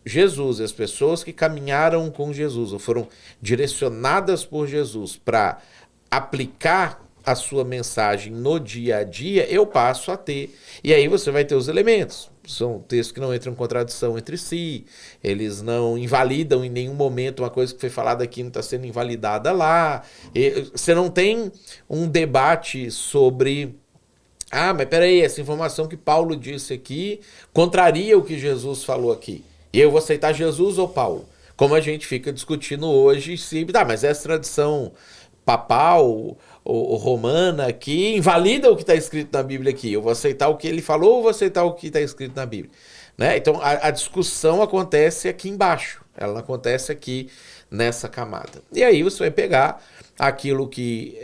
Jesus e as pessoas que caminharam com Jesus ou foram direcionadas por Jesus para aplicar a sua mensagem no dia a dia, eu passo a ter. E aí você vai ter os elementos. São textos que não entram em contradição entre si, eles não invalidam em nenhum momento uma coisa que foi falada aqui não está sendo invalidada lá. Você não tem um debate sobre... Ah, mas peraí, essa informação que Paulo disse aqui contraria o que Jesus falou aqui. E eu vou aceitar Jesus ou Paulo? Como a gente fica discutindo hoje, se, mas essa tradição papal ou romana aqui invalida o que está escrito na Bíblia aqui. Eu vou aceitar o que ele falou ou vou aceitar o que está escrito na Bíblia? Né? Então a discussão acontece aqui embaixo, ela não acontece aqui nessa camada. E aí você vai pegar aquilo que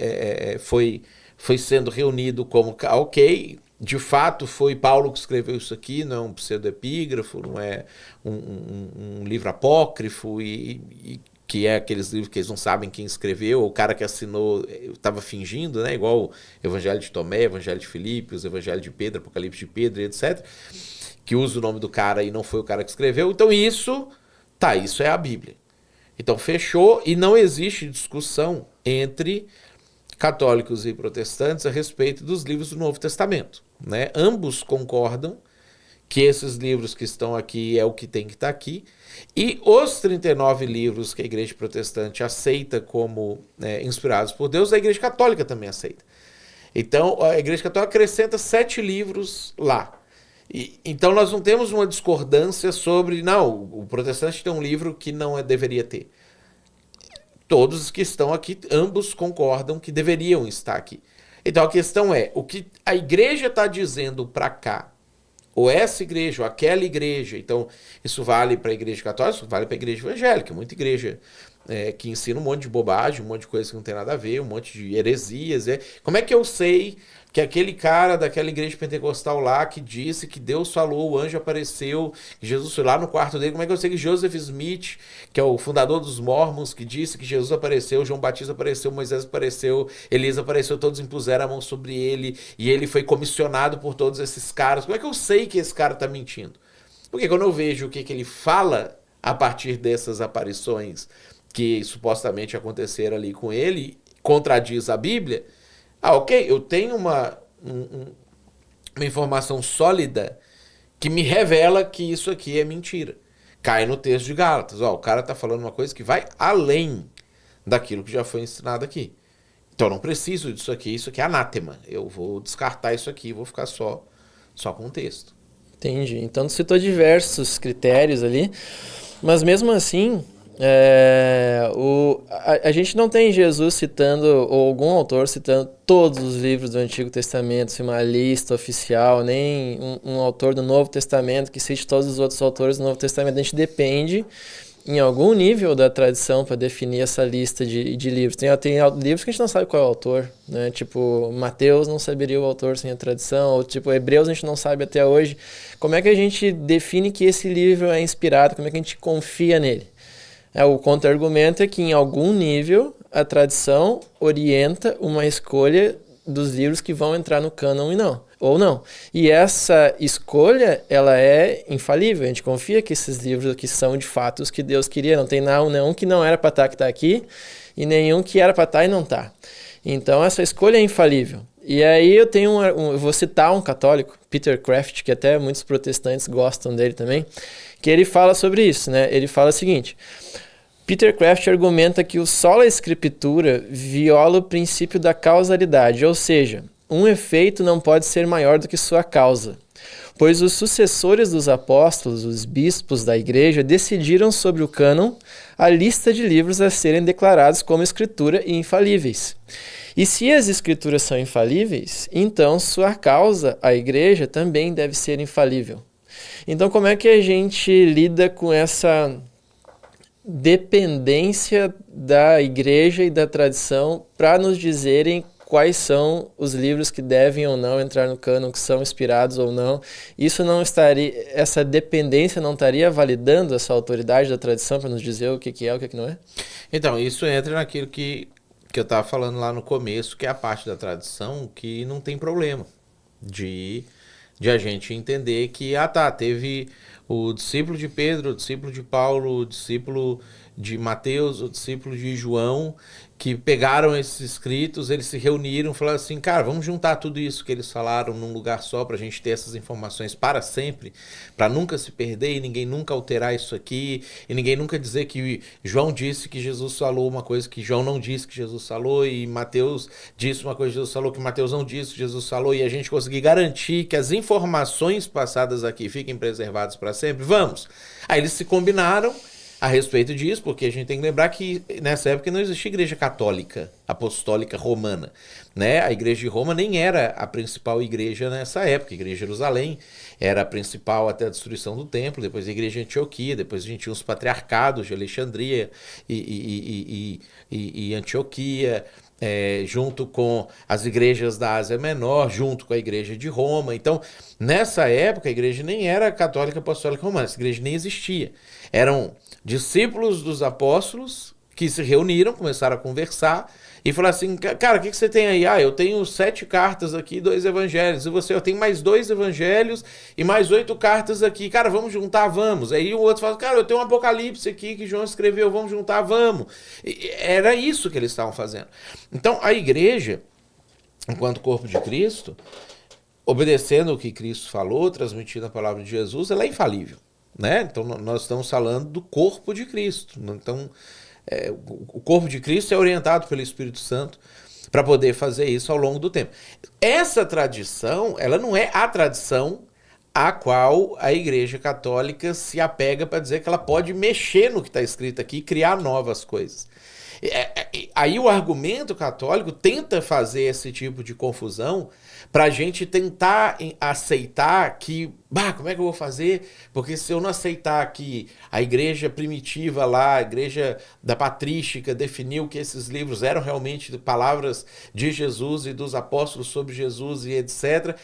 foi sendo reunido como, ok, de fato foi Paulo que escreveu isso aqui, não é um pseudoepígrafo, não é um livro apócrifo, e que é aqueles livros que eles não sabem quem escreveu, o cara que assinou estava fingindo, né? Igual o Evangelho de Tomé, Evangelho de Filipe, os Evangelho de Pedro, Apocalipse de Pedro, etc., que usa o nome do cara e não foi o cara que escreveu. Então isso é a Bíblia. Então fechou e não existe discussão entre católicos e protestantes a respeito dos livros do Novo Testamento, né? Ambos concordam que esses livros que estão aqui é o que tem que estar aqui, e os 39 livros que a Igreja Protestante aceita como inspirados por Deus, a Igreja Católica também aceita. Então, a Igreja Católica acrescenta 7 livros lá. Então, nós não temos uma discordância sobre, não, o protestante tem um livro que não deveria ter. Todos que estão aqui, ambos concordam que deveriam estar aqui. Então, a questão é, o que a Igreja está dizendo para cá, ou essa igreja, ou aquela igreja, então isso vale para a igreja católica, isso vale para a igreja evangélica, muita igreja que ensina um monte de bobagem, um monte de coisa que não tem nada a ver, um monte de heresias. Como é que eu sei que aquele cara daquela igreja pentecostal lá que disse que Deus falou, o anjo apareceu, que Jesus foi lá no quarto dele, como é que eu sei que Joseph Smith, que é o fundador dos Mormons, que disse que Jesus apareceu, João Batista apareceu, Moisés apareceu, Elias apareceu, todos impuseram a mão sobre ele, e ele foi comissionado por todos esses caras? Como é que eu sei que esse cara está mentindo? Porque quando eu vejo o que ele fala a partir dessas aparições que supostamente aconteceram ali com ele, contradiz a Bíblia, ok, eu tenho uma informação sólida que me revela que isso aqui é mentira. Cai no texto de Gálatas. Ó, o cara está falando uma coisa que vai além daquilo que já foi ensinado aqui. Então eu não preciso disso aqui, isso aqui é anátema. Eu vou descartar isso aqui e vou ficar só com o texto. Entendi. Então tu citou diversos critérios ali, mas mesmo assim, a gente não tem Jesus citando, ou algum autor citando todos os livros do Antigo Testamento, assim, uma lista oficial, nem um autor do Novo Testamento que cite todos os outros autores do Novo Testamento. A gente depende em algum nível da tradição para definir essa lista de livros. Tem livros que a gente não sabe qual é o autor, né? Tipo, Mateus não saberia o autor sem a tradição, ou tipo, Hebreus a gente não sabe até hoje. Como é que a gente define que esse livro é inspirado? Como é que a gente confia nele? O contra-argumento é que em algum nível a tradição orienta uma escolha dos livros que vão entrar no cânon ou não. E essa escolha, ela é infalível. A gente confia que esses livros aqui são de fato os que Deus queria. Não tem nenhum que não era para estar que está aqui e nenhum que era para estar e não está. Então essa escolha é infalível. E aí eu vou citar um católico, Peter Kraft, que até muitos protestantes gostam dele também, que ele fala sobre isso, né? Ele fala o seguinte: Peter Kraft argumenta que o sola scriptura viola o princípio da causalidade, ou seja, um efeito não pode ser maior do que sua causa, pois os sucessores dos apóstolos, os bispos da igreja, decidiram sobre o cânon a lista de livros a serem declarados como escritura e infalíveis. E se as escrituras são infalíveis, então sua causa, a igreja, também deve ser infalível. Então como é que a gente lida com essa dependência da igreja e da tradição para nos dizerem quais são os livros que devem ou não entrar no cânon, que são inspirados ou não? Essa dependência não estaria validando essa autoridade da tradição para nos dizer o que é, o que não é? Então, isso entra naquilo que eu estava falando lá no começo, que é a parte da tradição que não tem problema de a gente entender que, teve o discípulo de Pedro, o discípulo de Paulo, o discípulo de Mateus, o discípulo de João, que pegaram esses escritos, eles se reuniram, falaram assim, cara, vamos juntar tudo isso que eles falaram num lugar só pra gente ter essas informações para sempre, pra nunca se perder e ninguém nunca alterar isso aqui, e ninguém nunca dizer que João disse que Jesus falou uma coisa que João não disse que Jesus falou, e Mateus disse uma coisa que Jesus falou que Mateus não disse que Jesus falou, e a gente conseguir garantir que as informações passadas aqui fiquem preservadas para sempre. Vamos! Aí eles se combinaram a respeito disso, porque a gente tem que lembrar que nessa época não existia igreja católica, apostólica romana, né? A igreja de Roma nem era a principal igreja nessa época. A igreja de Jerusalém era a principal até a destruição do templo, depois a igreja de Antioquia, depois a gente tinha os patriarcados de Alexandria e Antioquia, junto com as igrejas da Ásia Menor, junto com a igreja de Roma. Então, nessa época, a igreja nem era católica apostólica romana, essa igreja nem existia. Eram discípulos dos apóstolos que se reuniram, começaram a conversar e falaram assim, cara, o que você tem aí? Eu tenho 7 cartas aqui, 2 evangelhos. E você, eu tenho mais 2 evangelhos e mais 8 cartas aqui. Cara, vamos juntar? Vamos. Aí o outro fala, cara, eu tenho um Apocalipse aqui que João escreveu, vamos juntar? Vamos. E era isso que eles estavam fazendo. Então, a igreja, enquanto corpo de Cristo, obedecendo o que Cristo falou, transmitindo a palavra de Jesus, ela é infalível, né? Então, nós estamos falando do corpo de Cristo. Então, o corpo de Cristo é orientado pelo Espírito Santo para poder fazer isso ao longo do tempo. Essa tradição, ela não é a tradição a qual a Igreja Católica se apega para dizer que ela pode mexer no que está escrito aqui e criar novas coisas. Aí o argumento católico tenta fazer esse tipo de confusão para a gente tentar aceitar que, como é que eu vou fazer? Porque se eu não aceitar que a igreja primitiva lá, a igreja da patrística, definiu que esses livros eram realmente palavras de Jesus e dos apóstolos sobre Jesus e etc.,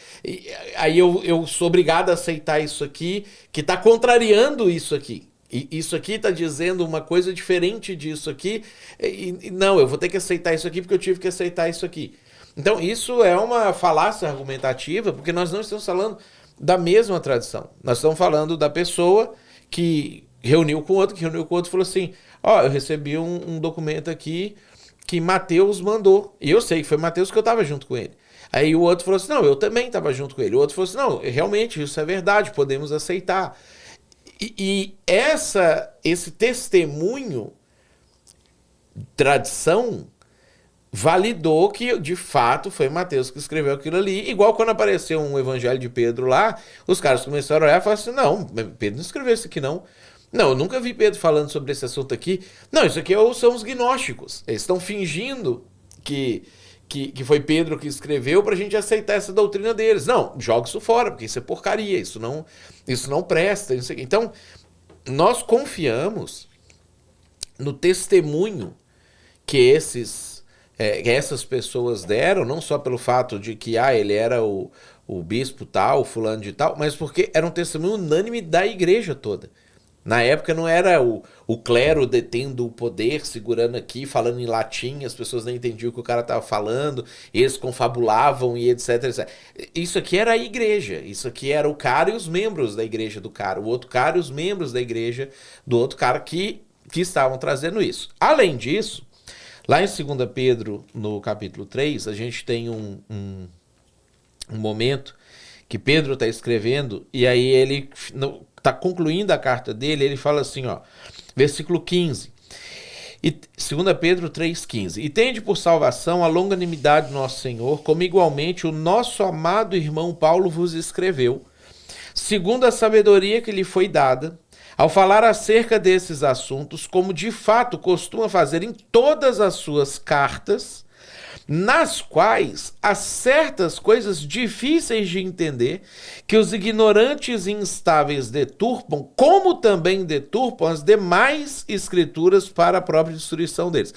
aí eu sou obrigado a aceitar isso aqui, que está contrariando isso aqui. E isso aqui está dizendo uma coisa diferente disso aqui. Não, eu vou ter que aceitar isso aqui porque eu tive que aceitar isso aqui. Então, isso é uma falácia argumentativa, porque nós não estamos falando da mesma tradição. Nós estamos falando da pessoa que reuniu com o outro e falou assim, eu recebi um documento aqui que Mateus mandou. E eu sei que foi Mateus que eu estava junto com ele. Aí o outro falou assim, não, eu também estava junto com ele. O outro falou assim, não, realmente, isso é verdade, podemos aceitar. E esse testemunho, tradição, validou que, de fato, foi Mateus que escreveu aquilo ali. Igual quando apareceu um evangelho de Pedro lá, os caras começaram a olhar e falaram assim, não, Pedro não escreveu isso aqui não. Não, eu nunca vi Pedro falando sobre esse assunto aqui. Não, isso aqui são os gnósticos. Eles estão fingindo que foi Pedro que escreveu pra gente aceitar essa doutrina deles. Não, joga isso fora, porque isso é porcaria, isso não presta. Isso aqui. Então, nós confiamos no testemunho que essas pessoas deram, não só pelo fato de que ele era o bispo tal, o fulano de tal, mas porque era um testemunho unânime da igreja toda. Na época não era o clero detendo o poder, segurando aqui, falando em latim, as pessoas não entendiam o que o cara estava falando, eles confabulavam e etc, etc. Isso aqui era a igreja, isso aqui era o cara e os membros da igreja do cara, o outro cara e os membros da igreja do outro cara que estavam trazendo isso. Além disso, lá em 2 Pedro, no capítulo 3, a gente tem um momento que Pedro está escrevendo, e aí ele está concluindo a carta dele, ele fala assim, versículo 15, 2 Pedro 3,15, e tende por salvação a longanimidade do nosso Senhor, como igualmente o nosso amado irmão Paulo vos escreveu, segundo a sabedoria que lhe foi dada, ao falar acerca desses assuntos, como de fato costuma fazer em todas as suas cartas, nas quais há certas coisas difíceis de entender, que os ignorantes e instáveis deturpam, como também deturpam as demais escrituras para a própria destruição deles.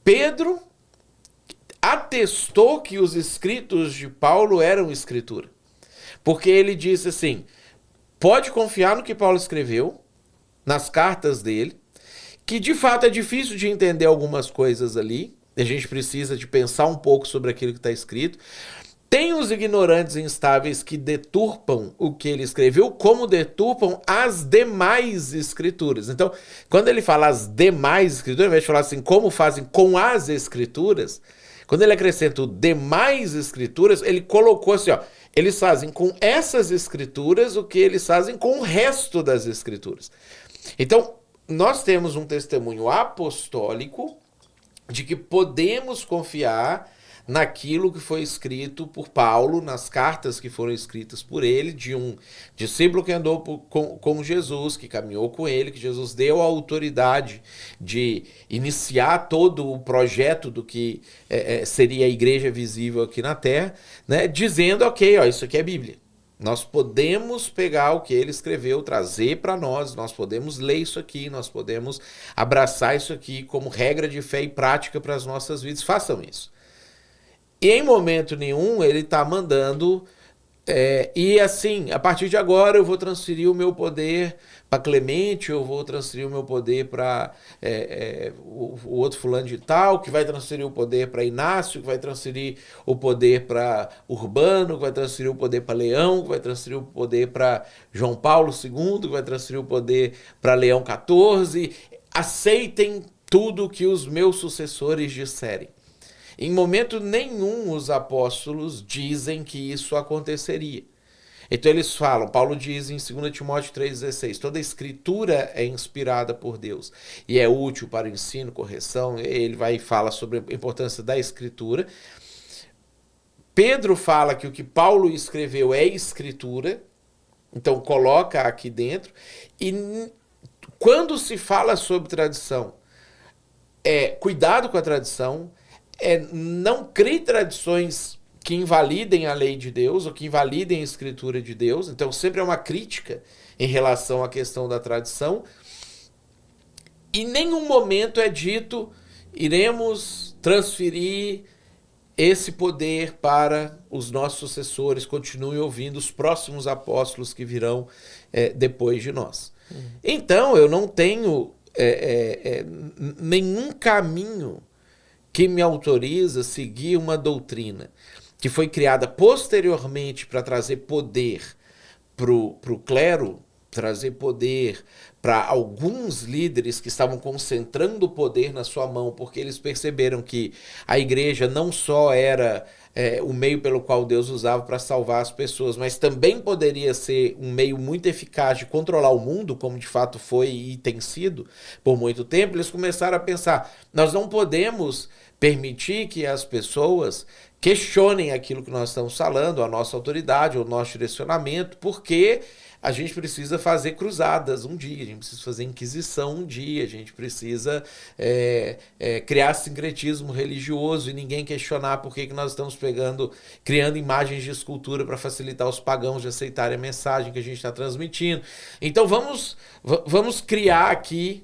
Pedro atestou que os escritos de Paulo eram escritura, porque ele disse assim, pode confiar no que Paulo escreveu, nas cartas dele, que de fato é difícil de entender algumas coisas ali, a gente precisa de pensar um pouco sobre aquilo que está escrito. Tem os ignorantes e instáveis que deturpam o que ele escreveu, como deturpam as demais escrituras. Então, quando ele fala as demais escrituras, ao invés de falar assim, como fazem com as escrituras, quando ele acrescenta o demais escrituras, ele colocou assim, eles fazem com essas escrituras o que eles fazem com o resto das escrituras. Então, nós temos um testemunho apostólico de que podemos confiar naquilo que foi escrito por Paulo, nas cartas que foram escritas por ele, de um discípulo que andou com Jesus, que caminhou com ele, que Jesus deu a autoridade de iniciar todo o projeto do que seria a igreja visível aqui na Terra, né, dizendo, ok, isso aqui é Bíblia. Nós podemos pegar o que ele escreveu, trazer para nós podemos ler isso aqui, nós podemos abraçar isso aqui como regra de fé e prática para as nossas vidas. Façam isso. E em momento nenhum ele está mandando, e assim, a partir de agora eu vou transferir o meu poder para Clemente, eu vou transferir o meu poder para o outro fulano de tal, que vai transferir o poder para Inácio, que vai transferir o poder para Urbano, que vai transferir o poder para Leão, que vai transferir o poder para João Paulo II, que vai transferir o poder para Leão XIV. Aceitem tudo que os meus sucessores disserem. Em momento nenhum os apóstolos dizem que isso aconteceria. Então eles falam, Paulo diz em 2 Timóteo 3,16, toda a escritura é inspirada por Deus e é útil para o ensino, correção, ele vai e fala sobre a importância da escritura. Pedro fala que o que Paulo escreveu é escritura, então coloca aqui dentro, e quando se fala sobre tradição, cuidado com a tradição, não crie tradições que invalidem a lei de Deus ou que invalidem a escritura de Deus. Então sempre é uma crítica em relação à questão da tradição. E em nenhum momento é dito, iremos transferir esse poder para os nossos sucessores, continuem ouvindo os próximos apóstolos que virão depois de nós. Então eu não tenho nenhum caminho que me autoriza a seguir uma doutrina que foi criada posteriormente para trazer poder para o clero, trazer poder para alguns líderes que estavam concentrando o poder na sua mão, porque eles perceberam que a igreja não só era o meio pelo qual Deus usava para salvar as pessoas, mas também poderia ser um meio muito eficaz de controlar o mundo, como de fato foi e tem sido por muito tempo. Eles começaram a pensar, nós não podemos permitir que as pessoas questionem aquilo que nós estamos falando, a nossa autoridade, o nosso direcionamento, porque a gente precisa fazer cruzadas um dia, a gente precisa fazer inquisição um dia, a gente precisa criar sincretismo religioso e ninguém questionar por que nós estamos criando imagens de escultura para facilitar os pagãos de aceitarem a mensagem que a gente está transmitindo. Então vamos criar aqui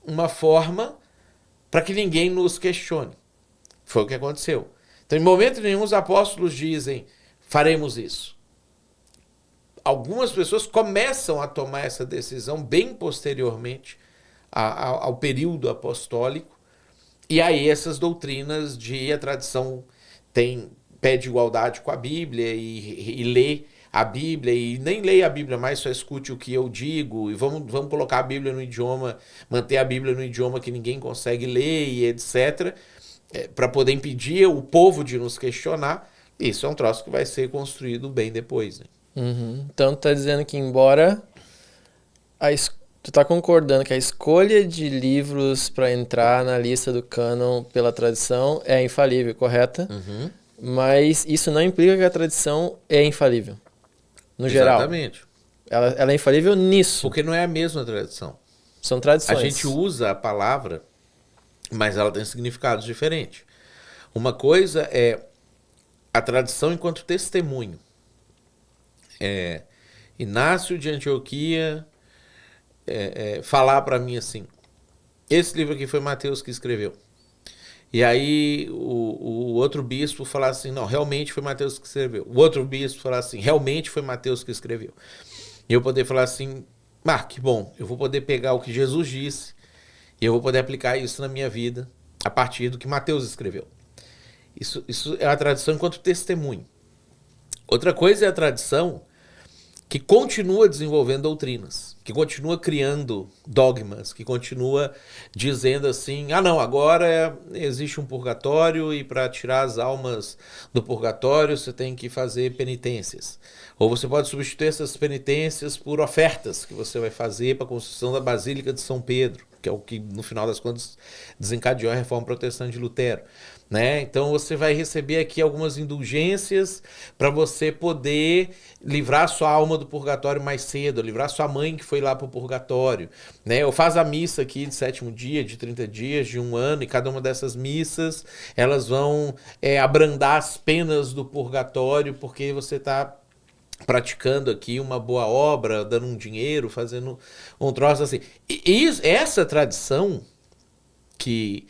uma forma para que ninguém nos questione. Foi o que aconteceu. Então, em momento nenhum, os apóstolos dizem, faremos isso. Algumas pessoas começam a tomar essa decisão bem posteriormente ao período apostólico, e aí essas doutrinas de a tradição pede igualdade com a Bíblia e lê a Bíblia, e nem leia a Bíblia mais, só escute o que eu digo, e vamos colocar a Bíblia no idioma, manter a Bíblia no idioma que ninguém consegue ler, e etc., para poder impedir o povo de nos questionar. Isso é um troço que vai ser construído bem depois, né? Uhum. Então tu tá dizendo que embora tu tá concordando que a escolha de livros para entrar na lista do cânon pela tradição é infalível, correta? Uhum. Mas isso não implica que a tradição é infalível, no geral. Exatamente. Ela é infalível nisso. Porque não é a mesma tradição. São tradições. A gente usa a palavra, mas ela tem significados diferentes. Uma coisa é a tradição enquanto testemunho. Inácio de Antioquia falar para mim assim, esse livro aqui foi Mateus que escreveu. E aí o outro bispo falar assim, não, realmente foi Mateus que escreveu. O outro bispo falar assim, realmente foi Mateus que escreveu. E eu poder falar assim, que bom, eu vou poder pegar o que Jesus disse e eu vou poder aplicar isso na minha vida a partir do que Mateus escreveu. Isso é a tradição enquanto testemunho. Outra coisa é a tradição que continua desenvolvendo doutrinas, que continua criando dogmas, que continua dizendo assim, não, agora existe um purgatório e para tirar as almas do purgatório você tem que fazer penitências. Ou você pode substituir essas penitências por ofertas que você vai fazer para a construção da Basílica de São Pedro, que é o que no final das contas desencadeou a Reforma Protestante de Lutero. Né? Então você vai receber aqui algumas indulgências para você poder livrar sua alma do purgatório mais cedo, livrar sua mãe que foi lá para o purgatório, né? Ou faz a missa aqui de 7º dia, de 30 dias, de 1 ano, e cada uma dessas missas elas vão abrandar as penas do purgatório, porque você está praticando aqui uma boa obra, dando um dinheiro, fazendo um troço assim. E essa tradição que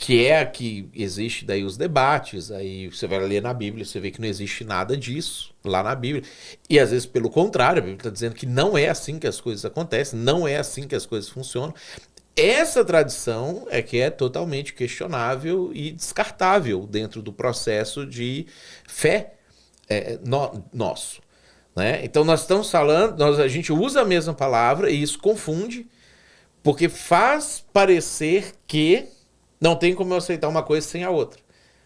é a que existe daí os debates, aí você vai ler na Bíblia, você vê que não existe nada disso lá na Bíblia, e às vezes pelo contrário, a Bíblia está dizendo que não é assim que as coisas acontecem, não é assim que as coisas funcionam. Essa tradição é que é totalmente questionável e descartável dentro do processo de fé nosso. Né? Então nós estamos falando, a gente usa a mesma palavra e isso confunde, porque faz parecer que não tem como eu aceitar uma coisa sem a outra.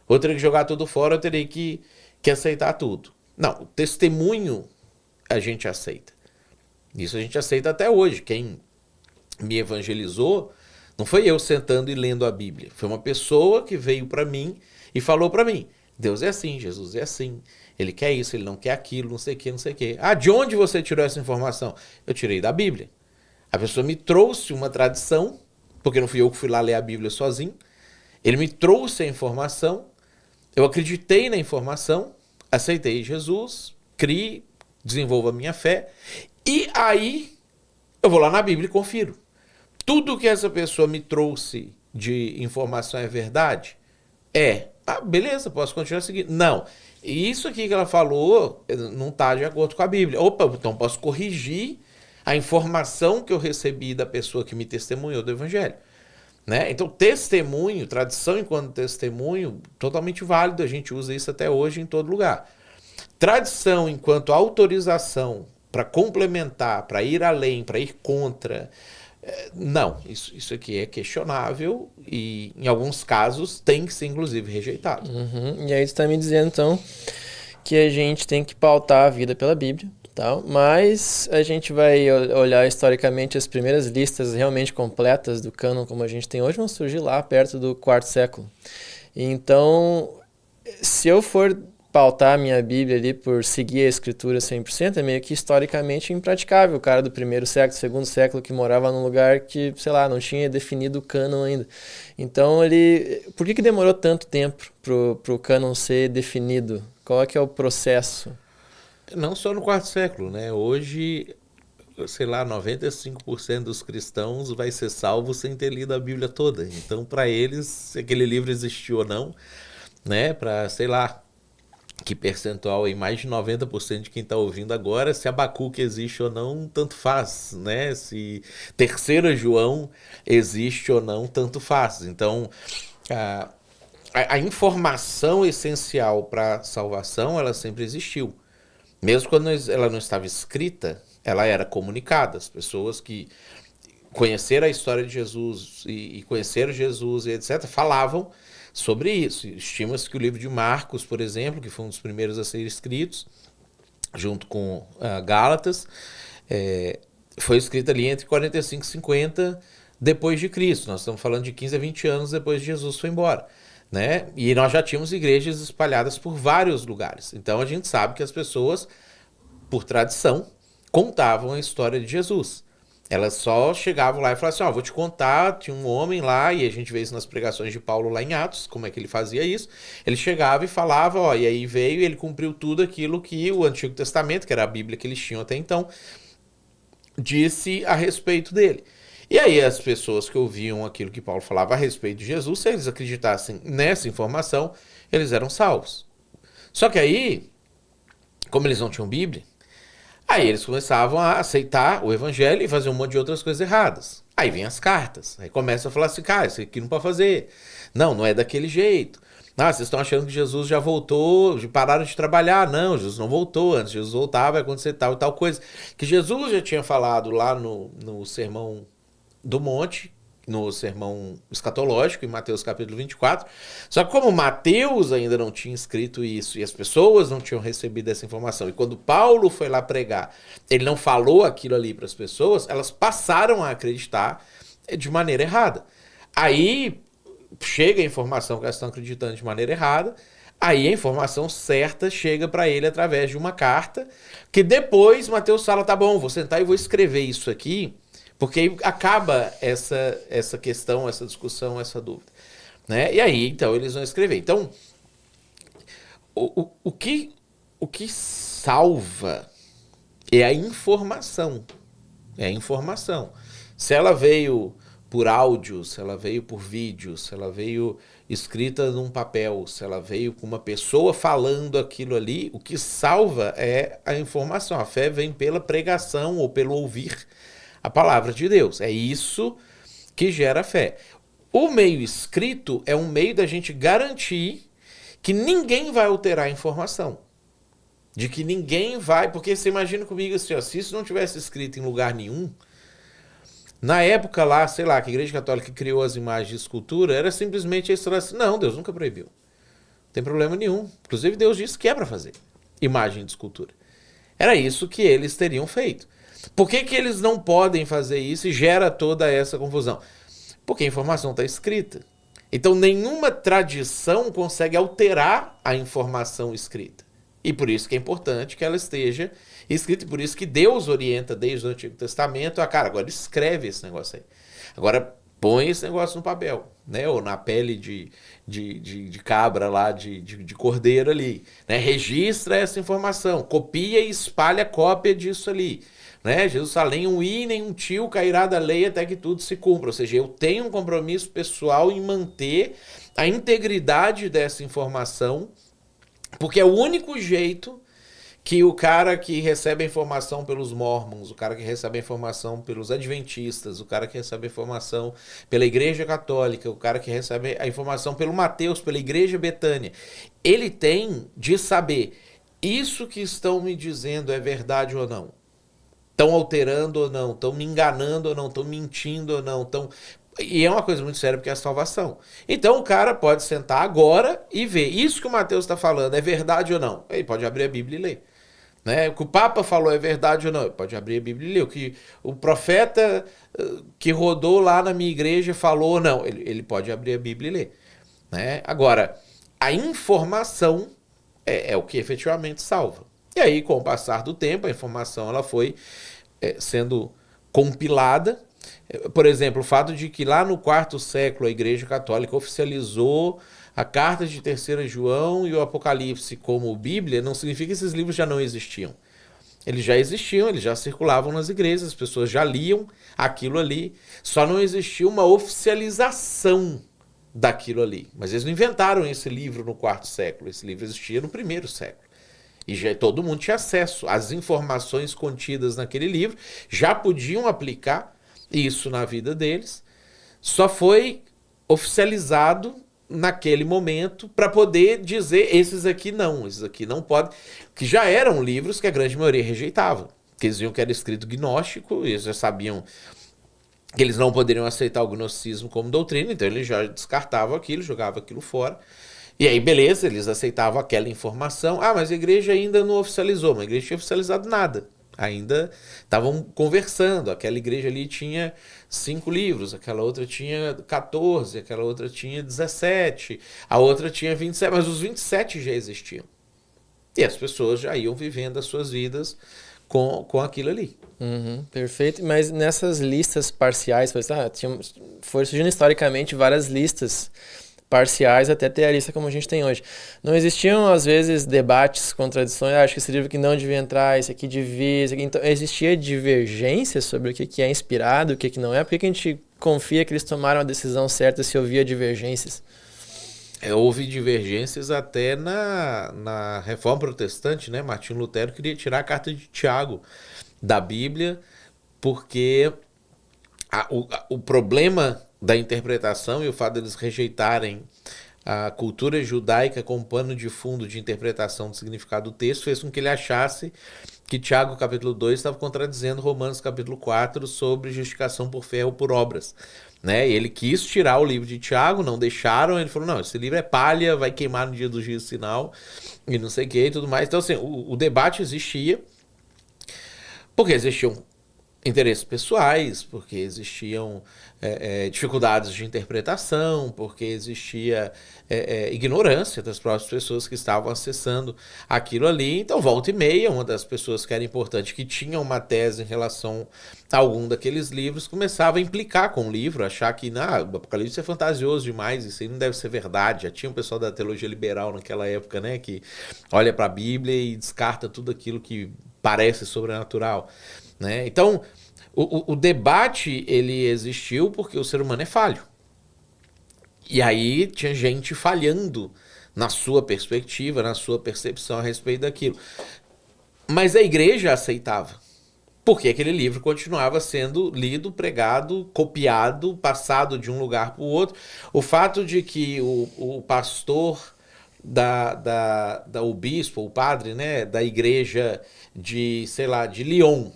Ou eu teria que jogar tudo fora, eu teria que aceitar tudo. Não, o testemunho a gente aceita. Isso a gente aceita até hoje. Quem me evangelizou não foi eu sentando e lendo a Bíblia. Foi uma pessoa que veio para mim e falou para mim, Deus é assim, Jesus é assim, ele quer isso, ele não quer aquilo, não sei o que, não sei o que. De onde você tirou essa informação? Eu tirei da Bíblia. A pessoa me trouxe uma tradição, porque não fui eu que fui lá ler a Bíblia sozinho. Ele me trouxe a informação, eu acreditei na informação, aceitei Jesus, criei, desenvolvo a minha fé, e aí eu vou lá na Bíblia e confiro. Tudo que essa pessoa me trouxe de informação é verdade? Beleza, posso continuar seguindo. Não, isso aqui que ela falou não está de acordo com a Bíblia. Opa, então posso corrigir a informação que eu recebi da pessoa que me testemunhou do Evangelho. Né? Então, testemunho, tradição enquanto testemunho, totalmente válido, a gente usa isso até hoje em todo lugar. Tradição enquanto autorização para complementar, para ir além, para ir contra. Não, isso aqui é questionável e, em alguns casos, tem que ser, inclusive, rejeitado. Uhum. E aí você está me dizendo, então, que a gente tem que pautar a vida pela Bíblia, tá? Mas a gente vai olhar historicamente as primeiras listas realmente completas do cânon, como a gente tem hoje, vão surgir lá perto do IV século. Então, se eu for pautar a minha Bíblia ali por seguir a Escritura 100%, é meio que historicamente impraticável. O cara do primeiro século, segundo século, que morava num lugar que, sei lá, não tinha definido o cânon ainda. Então, por que demorou tanto tempo pro cânon ser definido? Qual é que é o processo? Não só no IV século, né? Hoje, sei lá, 95% dos cristãos vai ser salvo sem ter lido a Bíblia toda. Então, para eles, se aquele livro existiu ou não, né? Para, sei lá, que percentual aí, mais de 90% de quem está ouvindo agora, se Abacuque existe ou não, tanto faz, né? Se Terceira João existe ou não, tanto faz. Então, a informação essencial para a salvação, ela sempre existiu. Mesmo quando ela não estava escrita, ela era comunicada. As pessoas que conheceram a história de Jesus e conheceram Jesus e etc., falavam sobre isso. Estima-se que o livro de Marcos, por exemplo, que foi um dos primeiros a ser escritos, junto com Gálatas, foi escrito ali entre 45 e 50 depois de Cristo. Nós estamos falando de 15 a 20 anos depois de Jesus foi embora. Né? E nós já tínhamos igrejas espalhadas por vários lugares. Então a gente sabe que as pessoas, por tradição, contavam a história de Jesus. Elas só chegavam lá e falavam assim, vou te contar, tinha um homem lá, e a gente vê isso nas pregações de Paulo lá em Atos, como é que ele fazia isso. Ele chegava e falava, e aí veio e ele cumpriu tudo aquilo que o Antigo Testamento, que era a Bíblia que eles tinham até então, disse a respeito dele. E aí as pessoas que ouviam aquilo que Paulo falava a respeito de Jesus, se eles acreditassem nessa informação, eles eram salvos. Só que aí, como eles não tinham Bíblia, aí eles começavam a aceitar o evangelho e fazer um monte de outras coisas erradas. Aí vem as cartas. Aí começa a falar assim, cara, isso aqui não pode fazer. Não é daquele jeito. Vocês estão achando que Jesus já voltou, pararam de trabalhar. Não, Jesus não voltou. Antes de Jesus voltar, vai acontecer tal e tal coisa. Que Jesus já tinha falado lá no Sermão do Monte, no sermão escatológico, em Mateus capítulo 24. Só que como Mateus ainda não tinha escrito isso e as pessoas não tinham recebido essa informação, e quando Paulo foi lá pregar, ele não falou aquilo ali para as pessoas, elas passaram a acreditar de maneira errada. Aí chega a informação que elas estão acreditando de maneira errada, aí a informação certa chega para ele através de uma carta, que depois Mateus fala, tá bom, vou sentar e vou escrever isso aqui, porque aí acaba essa questão, essa discussão, essa dúvida. Né? E aí, então, eles vão escrever. Então, o que salva é a informação. É a informação. Se ela veio por áudio, se ela veio por vídeo, se ela veio escrita num papel, se ela veio com uma pessoa falando aquilo ali, o que salva é a informação. A fé vem pela pregação ou pelo ouvir a palavra de Deus. É isso que gera fé. O meio escrito é um meio da gente garantir que ninguém vai alterar a informação. De que ninguém vai... Porque você imagina comigo assim, se isso não tivesse escrito em lugar nenhum, na época lá, sei lá, que a Igreja Católica criou as imagens de escultura, era simplesmente assim, não, Deus nunca proibiu. Não tem problema nenhum. Inclusive Deus disse que é para fazer imagem de escultura. Era isso que eles teriam feito. Por que eles não podem fazer isso e gera toda essa confusão? Porque a informação está escrita. Então nenhuma tradição consegue alterar a informação escrita. E por isso que é importante que ela esteja escrita. E por isso que Deus orienta desde o Antigo Testamento agora escreve esse negócio aí. Agora põe esse negócio no papel, né? Ou na pele de cabra lá, de cordeiro ali. Né? Registra essa informação, copia e espalha cópia disso ali. Né? Jesus fala, nem um i, nem um tio cairá da lei até que tudo se cumpra. Ou seja, eu tenho um compromisso pessoal em manter a integridade dessa informação, porque é o único jeito que o cara que recebe a informação pelos mormons, o cara que recebe a informação pelos adventistas, o cara que recebe a informação pela Igreja Católica, o cara que recebe a informação pelo Mateus, pela Igreja Betânia, ele tem de saber, isso que estão me dizendo é verdade ou não? estão alterando ou não, estão me enganando ou não, estão mentindo ou não, estão... E é uma coisa muito séria porque é a salvação. Então o cara pode sentar agora e ver. Isso que o Mateus está falando é verdade ou não? Ele pode abrir a Bíblia e ler. Né? O que o Papa falou é verdade ou não? Ele pode abrir a Bíblia e ler. O que o profeta que rodou lá na minha igreja falou ou não? Ele pode abrir a Bíblia e ler. Né? Agora, a informação é o que efetivamente salva. E aí, com o passar do tempo, a informação ela foi sendo compilada. Por exemplo, o fato de que lá no quarto século a Igreja Católica oficializou a carta de 3ª João e o Apocalipse como Bíblia, não significa que esses livros já não existiam. Eles já existiam, eles já circulavam nas igrejas, as pessoas já liam aquilo ali, só não existia uma oficialização daquilo ali. Mas eles não inventaram esse livro no quarto século, esse livro existia no 1º século. E já todo mundo tinha acesso às informações contidas naquele livro, já podiam aplicar isso na vida deles, só foi oficializado naquele momento para poder dizer esses aqui não podem, que já eram livros que a grande maioria rejeitava, que eles viam que era escrito gnóstico, eles já sabiam que eles não poderiam aceitar o gnosticismo como doutrina, então eles já descartavam aquilo, jogavam aquilo fora. E aí, beleza, eles aceitavam aquela informação. Mas a igreja ainda não oficializou, mas a igreja tinha oficializado nada. Ainda estavam conversando. Aquela igreja ali tinha 5 livros, aquela outra tinha 14, aquela outra tinha 17, a outra tinha 27, mas os 27 já existiam. E as pessoas já iam vivendo as suas vidas com aquilo ali. Perfeito. Mas nessas listas parciais, foi surgindo historicamente várias listas parciais até ter a lista como a gente tem hoje. Não existiam, às vezes, debates, contradições, acho que esse livro que não devia entrar, esse aqui devia, esse aqui... Então, existia divergência sobre o que é inspirado, o que não é? Por que a gente confia que eles tomaram a decisão certa se ouvia divergências? Houve divergências até na Reforma Protestante, né? Martinho Lutero queria tirar a carta de Tiago da Bíblia, porque o problema da interpretação e o fato deles rejeitarem a cultura judaica como pano de fundo de interpretação do significado do texto fez com que ele achasse que Tiago capítulo 2 estava contradizendo Romanos capítulo 4 sobre justificação por fé ou por obras. Né? E ele quis tirar o livro de Tiago, não deixaram, ele falou, não, esse livro é palha, vai queimar no dia do juízo final e não sei o que e tudo mais. Então assim, o debate existia porque existiam interesses pessoais, porque existiam dificuldades de interpretação, porque existia ignorância das próprias pessoas que estavam acessando aquilo ali. Então, volta e meia, uma das pessoas que era importante, que tinha uma tese em relação a algum daqueles livros, começava a implicar com o livro, achar que o Apocalipse é fantasioso demais, isso aí não deve ser verdade. Já tinha um pessoal da teologia liberal naquela época, né, que olha para a Bíblia e descarta tudo aquilo que parece sobrenatural. Né? Então, o debate ele existiu porque o ser humano é falho. E aí tinha gente falhando na sua perspectiva, na sua percepção a respeito daquilo. Mas a igreja aceitava, porque aquele livro continuava sendo lido, pregado, copiado, passado de um lugar para o outro. O fato de que o pastor... o bispo, o padre, né, da igreja de Lyon,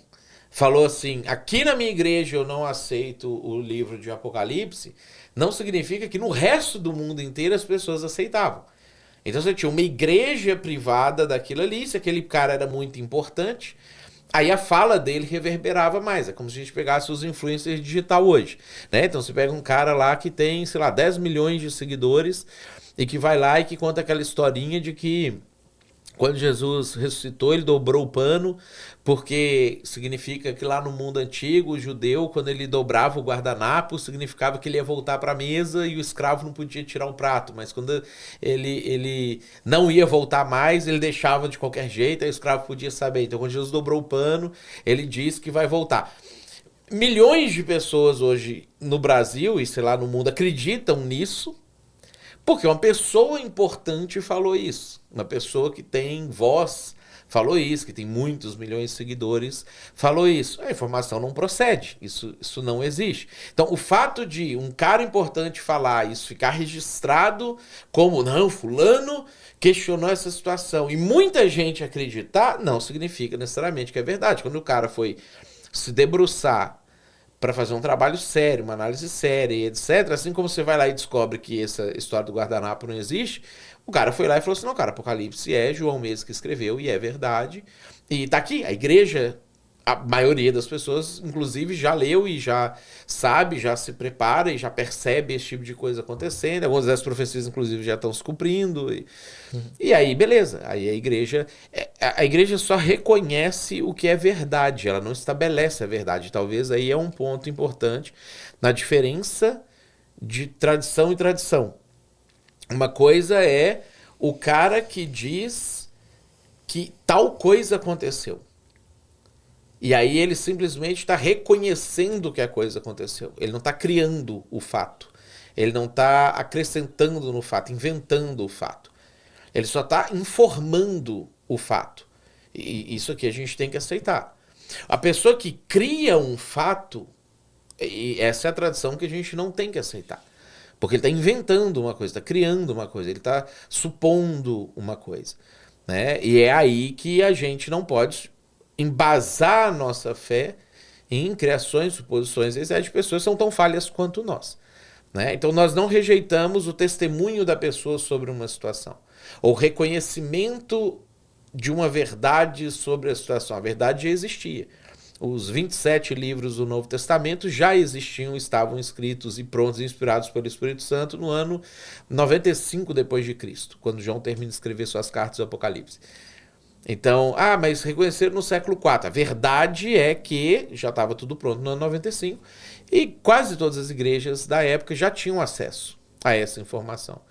falou assim, aqui na minha igreja eu não aceito o livro de Apocalipse, não significa que no resto do mundo inteiro as pessoas aceitavam. Então você tinha uma igreja privada daquilo ali, se aquele cara era muito importante, aí a fala dele reverberava mais. É como se a gente pegasse os influencers digital hoje. Né? Então você pega um cara lá que tem, 10 milhões de seguidores e que vai lá e que conta aquela historinha de que quando Jesus ressuscitou, ele dobrou o pano, porque significa que lá no mundo antigo, o judeu, quando ele dobrava o guardanapo, significava que ele ia voltar para a mesa e o escravo não podia tirar o prato. Mas quando ele não ia voltar mais, ele deixava de qualquer jeito, aí o escravo podia saber. Então, quando Jesus dobrou o pano, ele disse que vai voltar. Milhões de pessoas hoje no Brasil e, no mundo, acreditam nisso, porque uma pessoa importante falou isso. Uma pessoa que tem voz falou isso, que tem muitos milhões de seguidores falou isso. A informação não procede, isso não existe. Então, o fato de um cara importante falar isso, ficar registrado como, não, fulano questionou essa situação, e muita gente acreditar, não significa necessariamente que é verdade. Quando o cara foi se debruçar para fazer um trabalho sério, uma análise séria, etc., assim como você vai lá e descobre que essa história do guardanapo não existe, o cara foi lá e falou assim, não, cara, Apocalipse é João mesmo que escreveu e é verdade. E tá aqui, a igreja, a maioria das pessoas, inclusive, já leu e já sabe, já se prepara e já percebe esse tipo de coisa acontecendo. Algumas das profecias, inclusive, já estão se cumprindo. E aí, beleza. Aí a igreja só reconhece o que é verdade, ela não estabelece a verdade. Talvez aí é um ponto importante na diferença de tradição e tradição. Uma coisa é o cara que diz que tal coisa aconteceu. E aí ele simplesmente está reconhecendo que a coisa aconteceu. Ele não está criando o fato. Ele não está acrescentando no fato, inventando o fato. Ele só está informando o fato. E isso aqui a gente tem que aceitar. A pessoa que cria um fato, e essa é a tradição que a gente não tem que aceitar. Porque ele está inventando uma coisa, está criando uma coisa, ele está supondo uma coisa. Né? E é aí que a gente não pode embasar a nossa fé em criações, suposições, de pessoas que são tão falhas quanto nós. Né? Então nós não rejeitamos o testemunho da pessoa sobre uma situação, ou reconhecimento de uma verdade sobre a situação. A verdade já existia. Os 27 livros do Novo Testamento já existiam, estavam escritos e prontos, inspirados pelo Espírito Santo no ano 95 depois de Cristo, quando João termina de escrever suas cartas do Apocalipse. Então, mas reconheceram no século IV. A verdade é que já estava tudo pronto no ano 95 e quase todas as igrejas da época já tinham acesso a essa informação.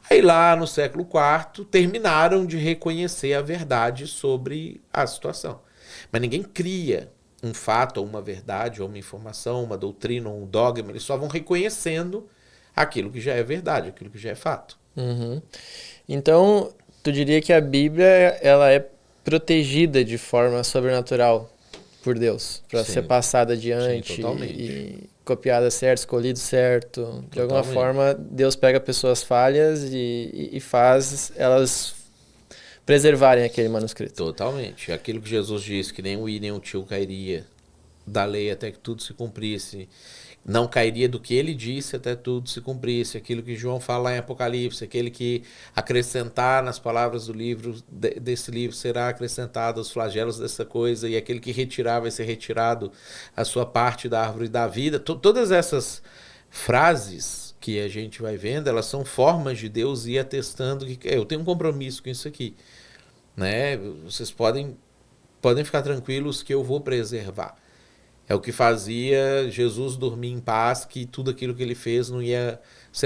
Aí lá no século IV terminaram de reconhecer a verdade sobre a situação. Mas ninguém cria um fato, ou uma verdade, ou uma informação, uma doutrina, ou um dogma. Eles só vão reconhecendo aquilo que já é verdade, aquilo que já é fato. Uhum. Então, tu diria que a Bíblia ela é protegida de forma sobrenatural por Deus, para ser passada adiante. Sim, e copiada certo, escolhido certo. Totalmente. De alguma forma, Deus pega pessoas falhas e faz elas preservarem aquele manuscrito. Totalmente. Aquilo que Jesus disse, que nem o i nem o tio cairia da lei até que tudo se cumprisse. Não cairia do que ele disse até tudo se cumprisse. Aquilo que João fala lá em Apocalipse, aquele que acrescentar nas palavras do livro, desse livro, será acrescentado aos flagelos dessa coisa, e aquele que retirar vai ser retirado a sua parte da árvore da vida. Todas essas frases que a gente vai vendo, elas são formas de Deus ir atestando que eu tenho um compromisso com isso aqui. Né? Vocês podem ficar tranquilos que eu vou preservar. É o que fazia Jesus dormir em paz, que tudo aquilo que ele fez não ia,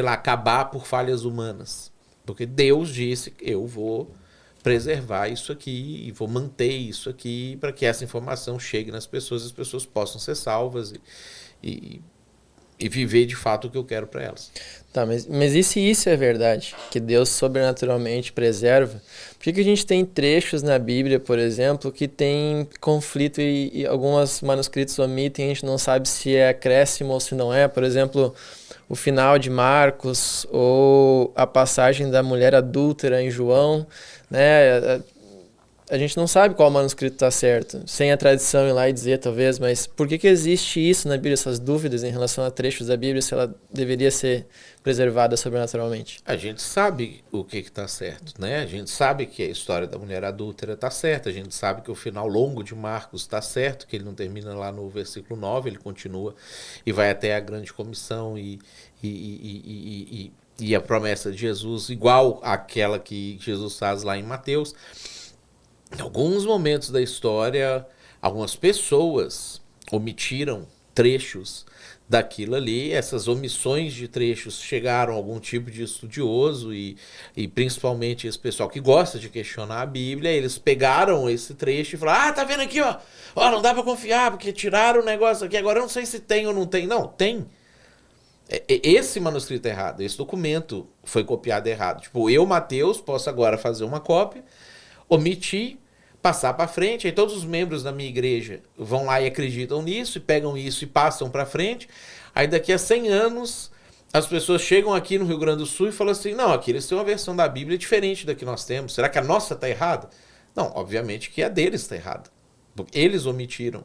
acabar por falhas humanas. Porque Deus disse, eu vou preservar isso aqui e vou manter isso aqui para que essa informação chegue nas pessoas e as pessoas possam ser salvas e viver de fato o que eu quero para elas. Tá, mas e se isso é verdade? Que Deus sobrenaturalmente preserva? Por que a gente tem trechos na Bíblia, por exemplo, que tem conflito e alguns manuscritos omitem, a gente não sabe se é acréscimo ou se não é? Por exemplo, o final de Marcos ou a passagem da mulher adúltera em João, né? A gente não sabe qual manuscrito está certo, sem a tradição ir lá e dizer, talvez, mas por que existe isso na Bíblia, essas dúvidas em relação a trechos da Bíblia, se ela deveria ser preservada sobrenaturalmente? A gente sabe o que está certo, né? A gente sabe que a história da mulher adúltera está certa, a gente sabe que o final longo de Marcos está certo, que ele não termina lá no versículo 9, ele continua e vai até a grande comissão e a promessa de Jesus, igual àquela que Jesus faz lá em Mateus. Em alguns momentos da história, algumas pessoas omitiram trechos daquilo ali. Essas omissões de trechos chegaram a algum tipo de estudioso e principalmente esse pessoal que gosta de questionar a Bíblia. Eles pegaram esse trecho e falaram, tá vendo aqui, ó, não dá pra confiar porque tiraram o negócio aqui, agora eu não sei se tem ou não tem. Não, tem. Esse manuscrito é errado, esse documento foi copiado errado. Tipo, eu, Mateus, posso agora fazer uma cópia, omitir, passar para frente, aí todos os membros da minha igreja vão lá e acreditam nisso, e pegam isso e passam para frente, aí daqui a 100 anos as pessoas chegam aqui no Rio Grande do Sul e falam assim, não, aqui eles têm uma versão da Bíblia diferente da que nós temos, será que a nossa está errada? Não, obviamente que a deles está errada, porque eles omitiram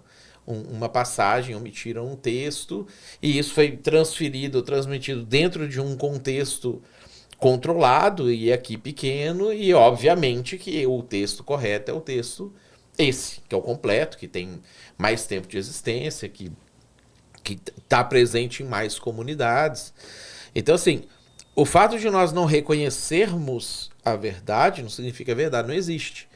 uma passagem, omitiram um texto, e isso foi transferido, transmitido dentro de um contexto controlado e aqui pequeno, e obviamente que o texto correto é o texto esse, que é o completo, que tem mais tempo de existência, que está presente em mais comunidades. Então, assim, o fato de nós não reconhecermos a verdade não significa que a verdade não existe.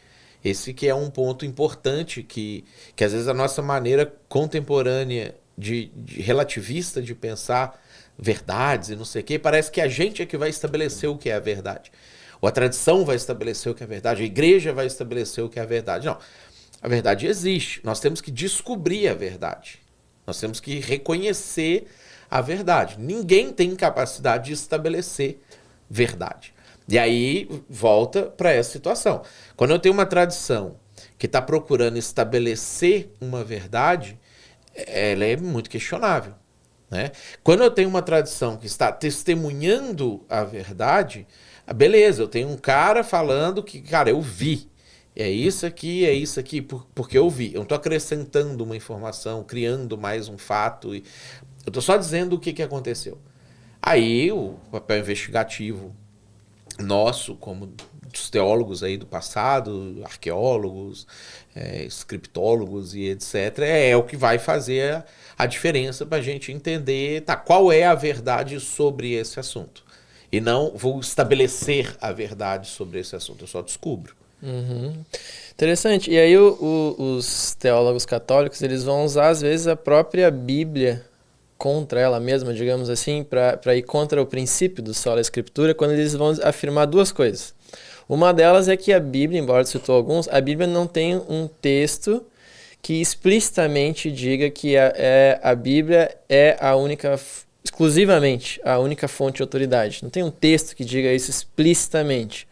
Esse que é um ponto importante que às vezes a nossa maneira contemporânea de relativista de pensar verdades e não sei o quê, parece que a gente é que vai estabelecer o que é a verdade. Ou a tradição vai estabelecer o que é a verdade, a igreja vai estabelecer o que é a verdade. Não, a verdade existe. Nós temos que descobrir a verdade. Nós temos que reconhecer a verdade. Ninguém tem capacidade de estabelecer verdade. E aí volta para essa situação. Quando eu tenho uma tradição que está procurando estabelecer uma verdade, ela é muito questionável, né? Quando eu tenho uma tradição que está testemunhando a verdade, beleza, eu tenho um cara falando que, cara, eu vi. É isso aqui, porque eu vi. Eu não estou acrescentando uma informação, criando mais um fato. Eu estou só dizendo o que aconteceu. Aí o papel investigativo nosso, como dos teólogos aí do passado, arqueólogos, escriptólogos e etc., é o que vai fazer a diferença para a gente entender qual é a verdade sobre esse assunto. E não vou estabelecer a verdade sobre esse assunto, eu só descubro. Uhum. Interessante. E aí os teólogos católicos, eles vão usar às vezes a própria Bíblia contra ela mesma, digamos assim, para ir contra o princípio do sola escritura, quando eles vão afirmar duas coisas. Uma delas é que a Bíblia, embora citou alguns, a Bíblia não tem um texto que explicitamente diga que a Bíblia é a única, exclusivamente a única fonte de autoridade. Não tem um texto que diga isso explicitamente.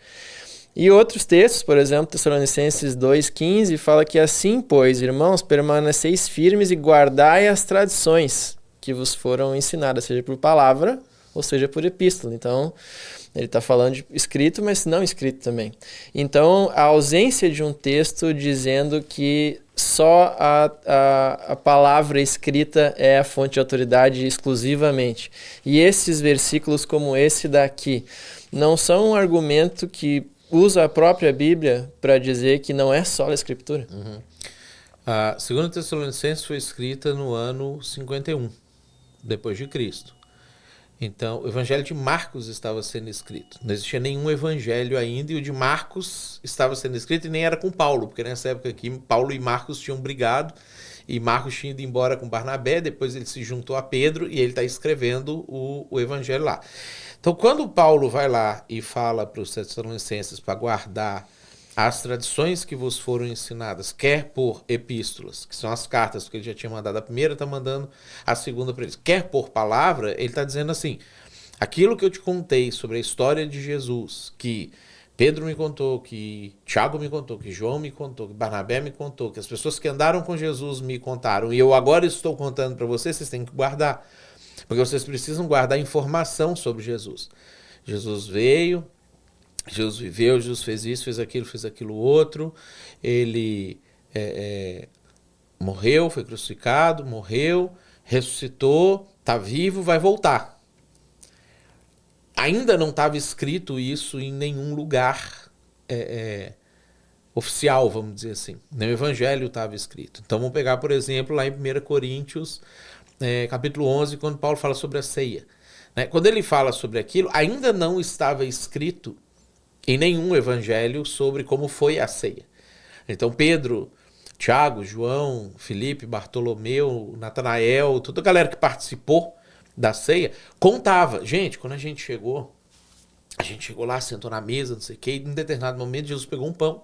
E outros textos, por exemplo, Tessalonicenses 2,15, fala que assim, pois, irmãos, permaneceis firmes e guardai as tradições que vos foram ensinadas, seja por palavra ou seja por epístola. Então, ele está falando de escrito, mas não escrito também. Então, a ausência de um texto dizendo que só a palavra escrita é a fonte de autoridade exclusivamente. E esses versículos como esse daqui não são um argumento que usa a própria Bíblia para dizer que não é só a Escritura. Uhum. A segunda Tessalonicenses foi escrita no ano 51, depois de Cristo. Então, o evangelho de Marcos estava sendo escrito. Não existia nenhum evangelho ainda, e o de Marcos estava sendo escrito e nem era com Paulo, porque nessa época aqui, Paulo e Marcos tinham brigado, e Marcos tinha ido embora com Barnabé, depois ele se juntou a Pedro, e ele está escrevendo o evangelho lá. Então, quando Paulo vai lá e fala para os Tessalonicenses para guardar as tradições que vos foram ensinadas, quer por epístolas, que são as cartas, porque ele já tinha mandado a primeira, está mandando a segunda para eles, quer por palavra, ele está dizendo assim, aquilo que eu te contei sobre a história de Jesus, que Pedro me contou, que Tiago me contou, que João me contou, que Barnabé me contou, que as pessoas que andaram com Jesus me contaram, e eu agora estou contando para vocês, vocês têm que guardar. Porque vocês precisam guardar informação sobre Jesus. Jesus veio, Jesus viveu, Jesus fez isso, fez aquilo outro. Ele morreu, foi crucificado, morreu, ressuscitou, está vivo, vai voltar. Ainda não estava escrito isso em nenhum lugar oficial, vamos dizer assim. Nem o Evangelho estava escrito. Então vamos pegar, por exemplo, lá em 1 Coríntios, capítulo 11, quando Paulo fala sobre a ceia. Quando ele fala sobre aquilo, ainda não estava escrito em nenhum evangelho sobre como foi a ceia. Então Pedro, Tiago, João, Filipe, Bartolomeu, Natanael, toda a galera que participou da ceia, contava. Gente, quando a gente chegou lá, sentou na mesa, não sei o quê, e em determinado momento Jesus pegou um pão,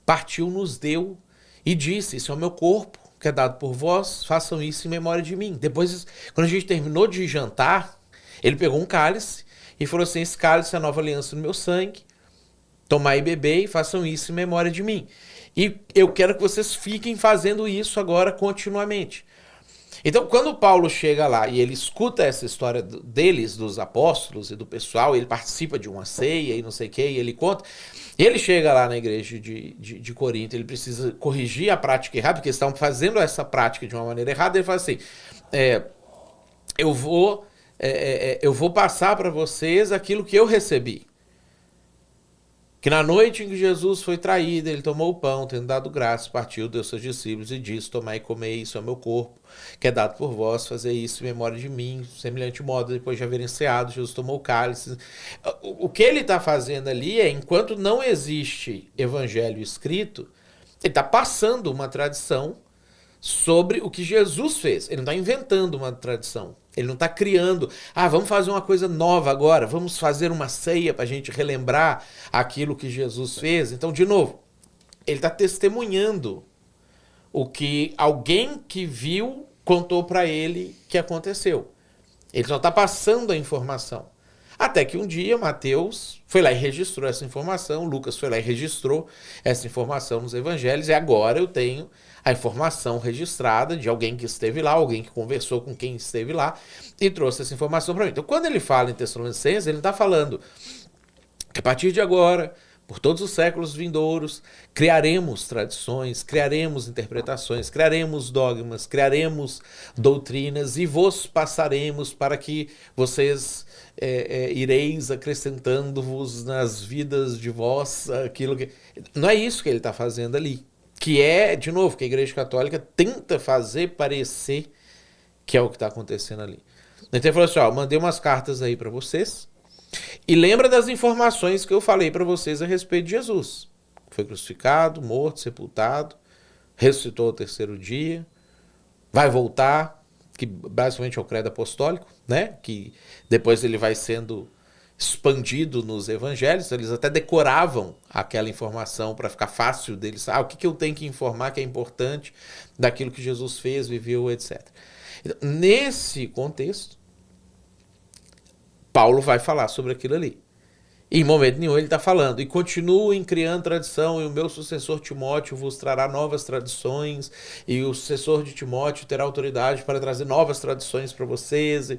partiu, nos deu e disse, isso é o meu corpo, que é dado por vós, façam isso em memória de mim. Depois, quando a gente terminou de jantar, ele pegou um cálice e falou assim, esse cálice é a nova aliança no meu sangue, tomai e bebei, façam isso em memória de mim. E eu quero que vocês fiquem fazendo isso agora continuamente. Então, quando Paulo chega lá e ele escuta essa história deles, dos apóstolos e do pessoal, ele participa de uma ceia e não sei o que, e ele conta. Ele chega lá na igreja de Corinto, ele precisa corrigir a prática errada, porque eles estão fazendo essa prática de uma maneira errada. Ele fala assim: eu vou passar para vocês aquilo que eu recebi. Que na noite em que Jesus foi traído, ele tomou o pão, tendo dado graça, partiu, deu aos seus discípulos e disse: tomai e comei, isso é o meu corpo, que é dado por vós, fazer isso em memória de mim, semelhante modo, depois de haverem ceado, Jesus tomou o cálice. O que ele está fazendo ali é, enquanto não existe evangelho escrito, ele está passando uma tradição sobre o que Jesus fez. Ele não está inventando uma tradição. Ele não está criando, vamos fazer uma coisa nova agora, vamos fazer uma ceia para a gente relembrar aquilo que Jesus fez. Então, de novo, ele está testemunhando o que alguém que viu contou para ele que aconteceu. Ele só está passando a informação. Até que um dia Mateus foi lá e registrou essa informação, Lucas foi lá e registrou essa informação nos evangelhos, e agora eu tenho a informação registrada de alguém que esteve lá, alguém que conversou com quem esteve lá e trouxe essa informação para mim. Então, quando ele fala em Tessalonicenses, ele está falando que a partir de agora, por todos os séculos vindouros, criaremos tradições, criaremos interpretações, criaremos dogmas, criaremos doutrinas e vos passaremos para que vocês ireis acrescentando-vos nas vidas de vós aquilo que... Não é isso que ele está fazendo ali. Que é, de novo, que a Igreja Católica tenta fazer parecer que é o que está acontecendo ali. Então ele falou assim, mandei umas cartas aí para vocês e lembra das informações que eu falei para vocês a respeito de Jesus. Foi crucificado, morto, sepultado, ressuscitou ao terceiro dia, vai voltar, que basicamente é o credo apostólico, né? Que depois ele vai sendo expandido nos evangelhos, eles até decoravam aquela informação para ficar fácil deles, o que eu tenho que informar que é importante daquilo que Jesus fez, viveu, etc. Então, nesse contexto, Paulo vai falar sobre aquilo ali. E em momento nenhum ele está falando, e continuem criando tradição, e o meu sucessor Timóteo vos trará novas tradições, e o sucessor de Timóteo terá autoridade para trazer novas tradições para vocês,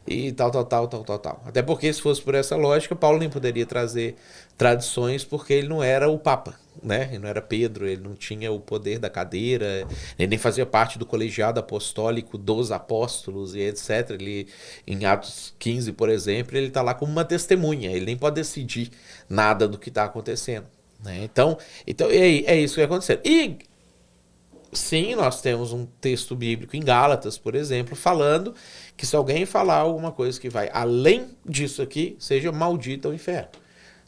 e tal. Até porque, se fosse por essa lógica, Paulo nem poderia trazer tradições, porque ele não era o Papa, né? Ele não era Pedro, ele não tinha o poder da cadeira, ele nem fazia parte do colegiado apostólico dos apóstolos e etc. Ele, em Atos 15, por exemplo, ele está lá como uma testemunha, ele nem pode decidir nada do que está acontecendo, né? Então é isso que vai acontecer. E sim, nós temos um texto bíblico em Gálatas, por exemplo, falando que se alguém falar alguma coisa que vai além disso aqui, seja maldito ao inferno.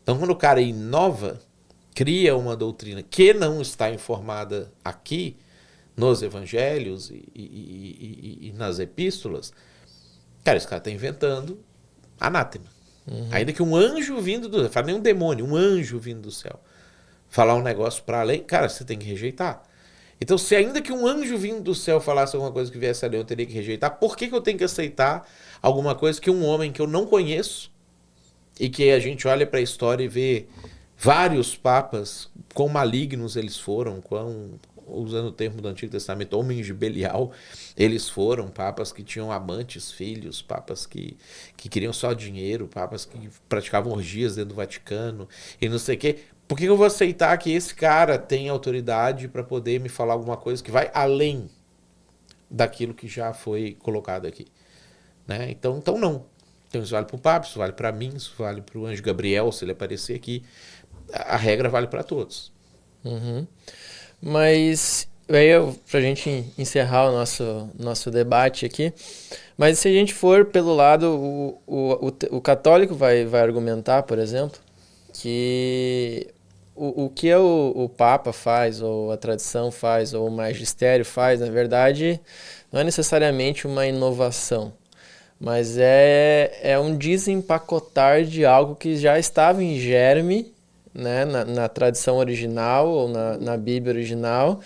Então, quando o cara inova, cria uma doutrina que não está informada aqui, nos evangelhos e nas epístolas, cara, esse cara está inventando anátema. Ainda que um anjo vindo do céu, fala nem um demônio, um anjo vindo do céu, falar um negócio para além, cara, você tem que rejeitar. Então, se ainda que um anjo vindo do céu falasse alguma coisa que viesse além, eu teria que rejeitar, por que eu tenho que aceitar alguma coisa que um homem que eu não conheço, e que a gente olha para a história e vê vários papas, quão malignos eles foram, usando o termo do Antigo Testamento, homens de Belial, eles foram papas que tinham amantes, filhos, papas que queriam só dinheiro, papas que praticavam orgias dentro do Vaticano e não sei o quê. Por que eu vou aceitar que esse cara tem autoridade para poder me falar alguma coisa que vai além daquilo que já foi colocado aqui, né? Então não. Então isso vale para o Papa, isso vale para mim, isso vale para o anjo Gabriel, se ele aparecer aqui. A regra vale para todos. Mas, aí para a gente encerrar o nosso debate aqui, mas se a gente for pelo lado, o católico vai argumentar, por exemplo, que o que o Papa faz, ou a tradição faz, ou o magistério faz, na verdade, não é necessariamente uma inovação, mas é um desempacotar de algo que já estava em germe, né, na tradição original ou na Bíblia original,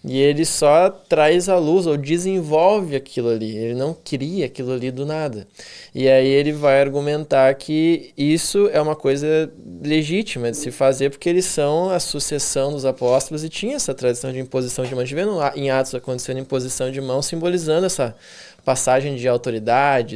E ele só traz à luz ou desenvolve aquilo ali. Ele não cria aquilo ali do nada. E aí ele vai argumentar que isso é uma coisa legítima de se fazer porque eles são a sucessão dos apóstolos e tinha essa tradição de imposição de mão. A gente vê em Atos acontecendo imposição de mão, simbolizando essa passagem de autoridade,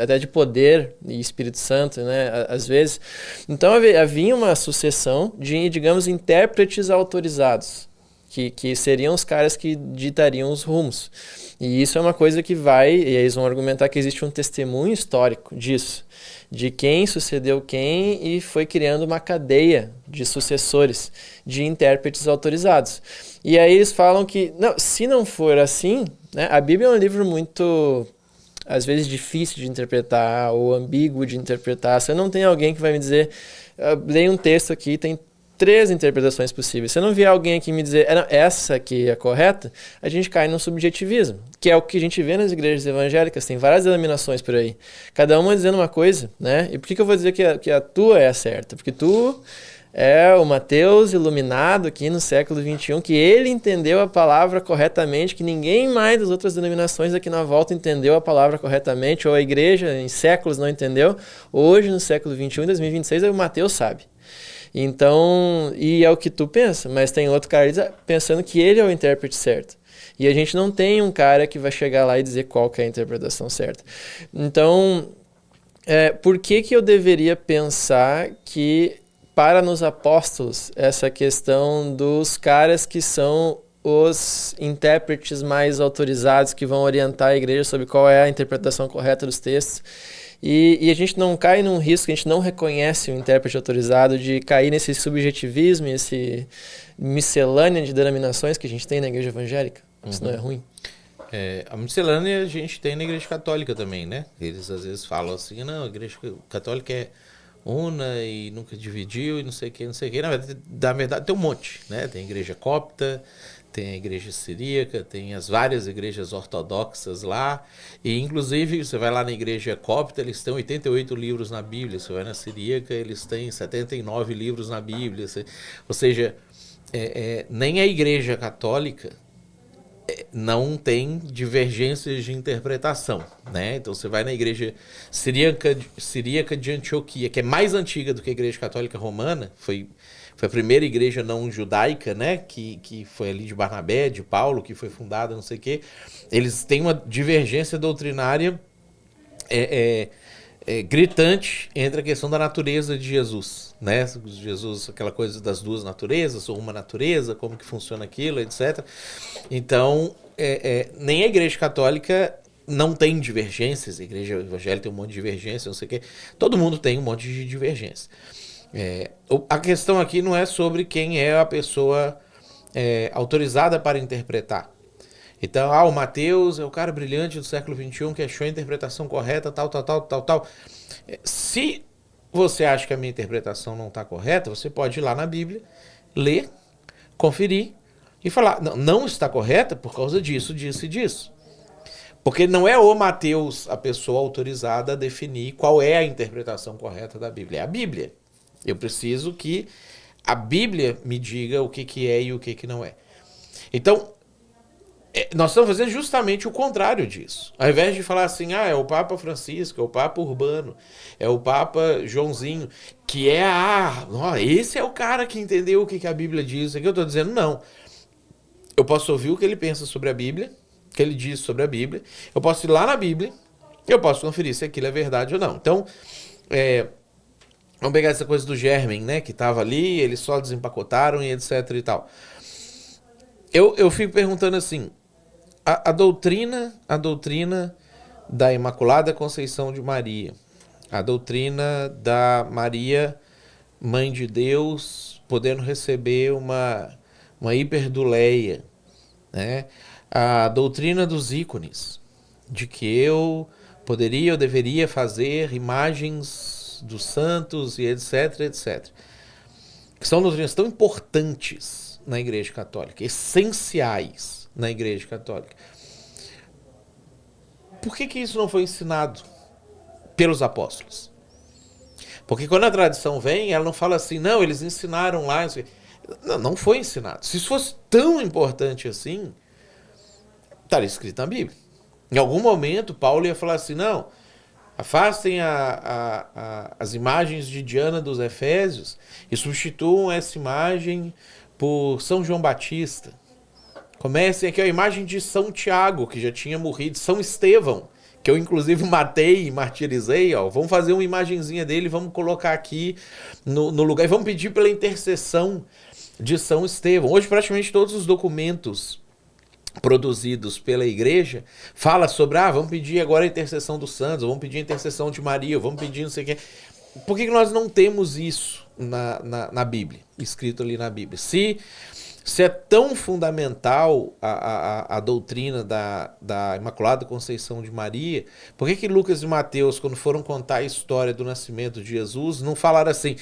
até de poder e Espírito Santo, né, às vezes. Então havia uma sucessão de, digamos, intérpretes autorizados, que seriam os caras que ditariam os rumos. E isso é uma coisa que vai, e eles vão argumentar que existe um testemunho histórico disso, de quem sucedeu quem e foi criando uma cadeia de sucessores, de intérpretes autorizados. E aí eles falam que, não, se não for assim, né, a Bíblia é um livro muito, às vezes, difícil de interpretar ou ambíguo de interpretar. Você não tem alguém que vai me dizer, leia um texto aqui, tem 3 interpretações possíveis. Se eu não vier alguém aqui me dizer essa aqui é correta, a gente cai no subjetivismo, que é o que a gente vê nas igrejas evangélicas. Tem várias denominações por aí, cada uma dizendo uma coisa, né? E por que eu vou dizer que a tua é a certa? Porque tu é o Mateus iluminado aqui no século XXI, que ele entendeu a palavra corretamente, que ninguém mais das outras denominações aqui na volta entendeu a palavra corretamente, ou a igreja em séculos não entendeu. Hoje, no século XXI, em 2026, o Mateus sabe. Então, e é o que tu pensa, mas tem outro cara pensando que ele é o intérprete certo. E a gente não tem um cara que vai chegar lá e dizer qual que é a interpretação certa. Então, por que eu deveria pensar que, para nos apóstolos, essa questão dos caras que são os intérpretes mais autorizados, que vão orientar a igreja sobre qual é a interpretação correta dos textos, e a gente não cai num risco, a gente não reconhece o intérprete autorizado, de cair nesse subjetivismo, esse miscelânea de denominações que a gente tem na igreja evangélica. Isso não é ruim? A miscelânea a gente tem na igreja católica também, né? Eles às vezes falam assim, não, a igreja católica é una e nunca dividiu e não sei o que, não sei o que. Na verdade tem um monte, né? Tem a igreja copta, tem a igreja siríaca, tem as várias igrejas ortodoxas lá, e inclusive você vai lá na igreja copta, eles têm 88 livros na Bíblia, você vai na siríaca, eles têm 79 livros na Bíblia, ou seja, nem a igreja católica não tem divergências de interpretação, né? Então você vai na igreja siríaca de Antioquia, que é mais antiga do que a igreja católica romana, foi a primeira igreja não judaica, né? Que foi ali de Barnabé, de Paulo, que foi fundada, não sei o quê. Eles têm uma divergência doutrinária gritante entre a questão da natureza de Jesus, né? Jesus, aquela coisa das duas naturezas, ou uma natureza, como que funciona aquilo, etc. Então, nem a igreja católica não tem divergências, a igreja evangélica tem um monte de divergências, não sei o quê. Todo mundo tem um monte de divergência. A questão aqui não é sobre quem é a pessoa autorizada para interpretar. Então, o Mateus é o cara brilhante do século XXI que achou a interpretação correta, tal. Se você acha que a minha interpretação não está correta, você pode ir lá na Bíblia, ler, conferir e falar, não está correta por causa disso, disso e disso. Porque não é o Mateus a pessoa autorizada a definir qual é a interpretação correta da Bíblia. É a Bíblia. Eu preciso que a Bíblia me diga o que é e o que não é. Então, nós estamos fazendo justamente o contrário disso. Ao invés de falar assim, é o Papa Francisco, é o Papa Urbano, é o Papa Joãozinho, que esse é o cara que entendeu o que a Bíblia diz. É que eu estou dizendo, não. Eu posso ouvir o que ele pensa sobre a Bíblia, o que ele diz sobre a Bíblia, eu posso ir lá na Bíblia, eu posso conferir se aquilo é verdade ou não. Então, vamos pegar essa coisa do germen, né, que estava ali, eles só desempacotaram e etc e tal. Eu fico perguntando assim, a doutrina da Imaculada Conceição de Maria, a doutrina da Maria, Mãe de Deus, podendo receber uma hiperduleia, né? A doutrina dos ícones, de que eu deveria fazer imagens dos santos e etc, etc. Que são doutrinas tão importantes na Igreja Católica, essenciais na Igreja Católica. Por que isso não foi ensinado pelos apóstolos? Porque quando a tradição vem, ela não fala assim, não, eles ensinaram lá. Não foi ensinado. Se isso fosse tão importante assim, estaria escrito na Bíblia. Em algum momento, Paulo ia falar assim, não, afastem as imagens de Diana dos Efésios e substituam essa imagem por São João Batista. Comecem aqui a imagem de São Tiago, que já tinha morrido, São Estevão, que eu inclusive matei e martirizei, ó. Vamos fazer uma imagenzinha dele, vamos colocar aqui no lugar, e vamos pedir pela intercessão de São Estevão. Hoje praticamente todos os documentos produzidos pela igreja fala sobre, vamos pedir agora a intercessão dos santos, vamos pedir a intercessão de Maria, vamos pedir não sei o quê. Por que nós não temos isso na Bíblia, escrito ali na Bíblia? Se é tão fundamental a doutrina da Imaculada Conceição de Maria, por que Lucas e Mateus, quando foram contar a história do nascimento de Jesus, não falaram assim?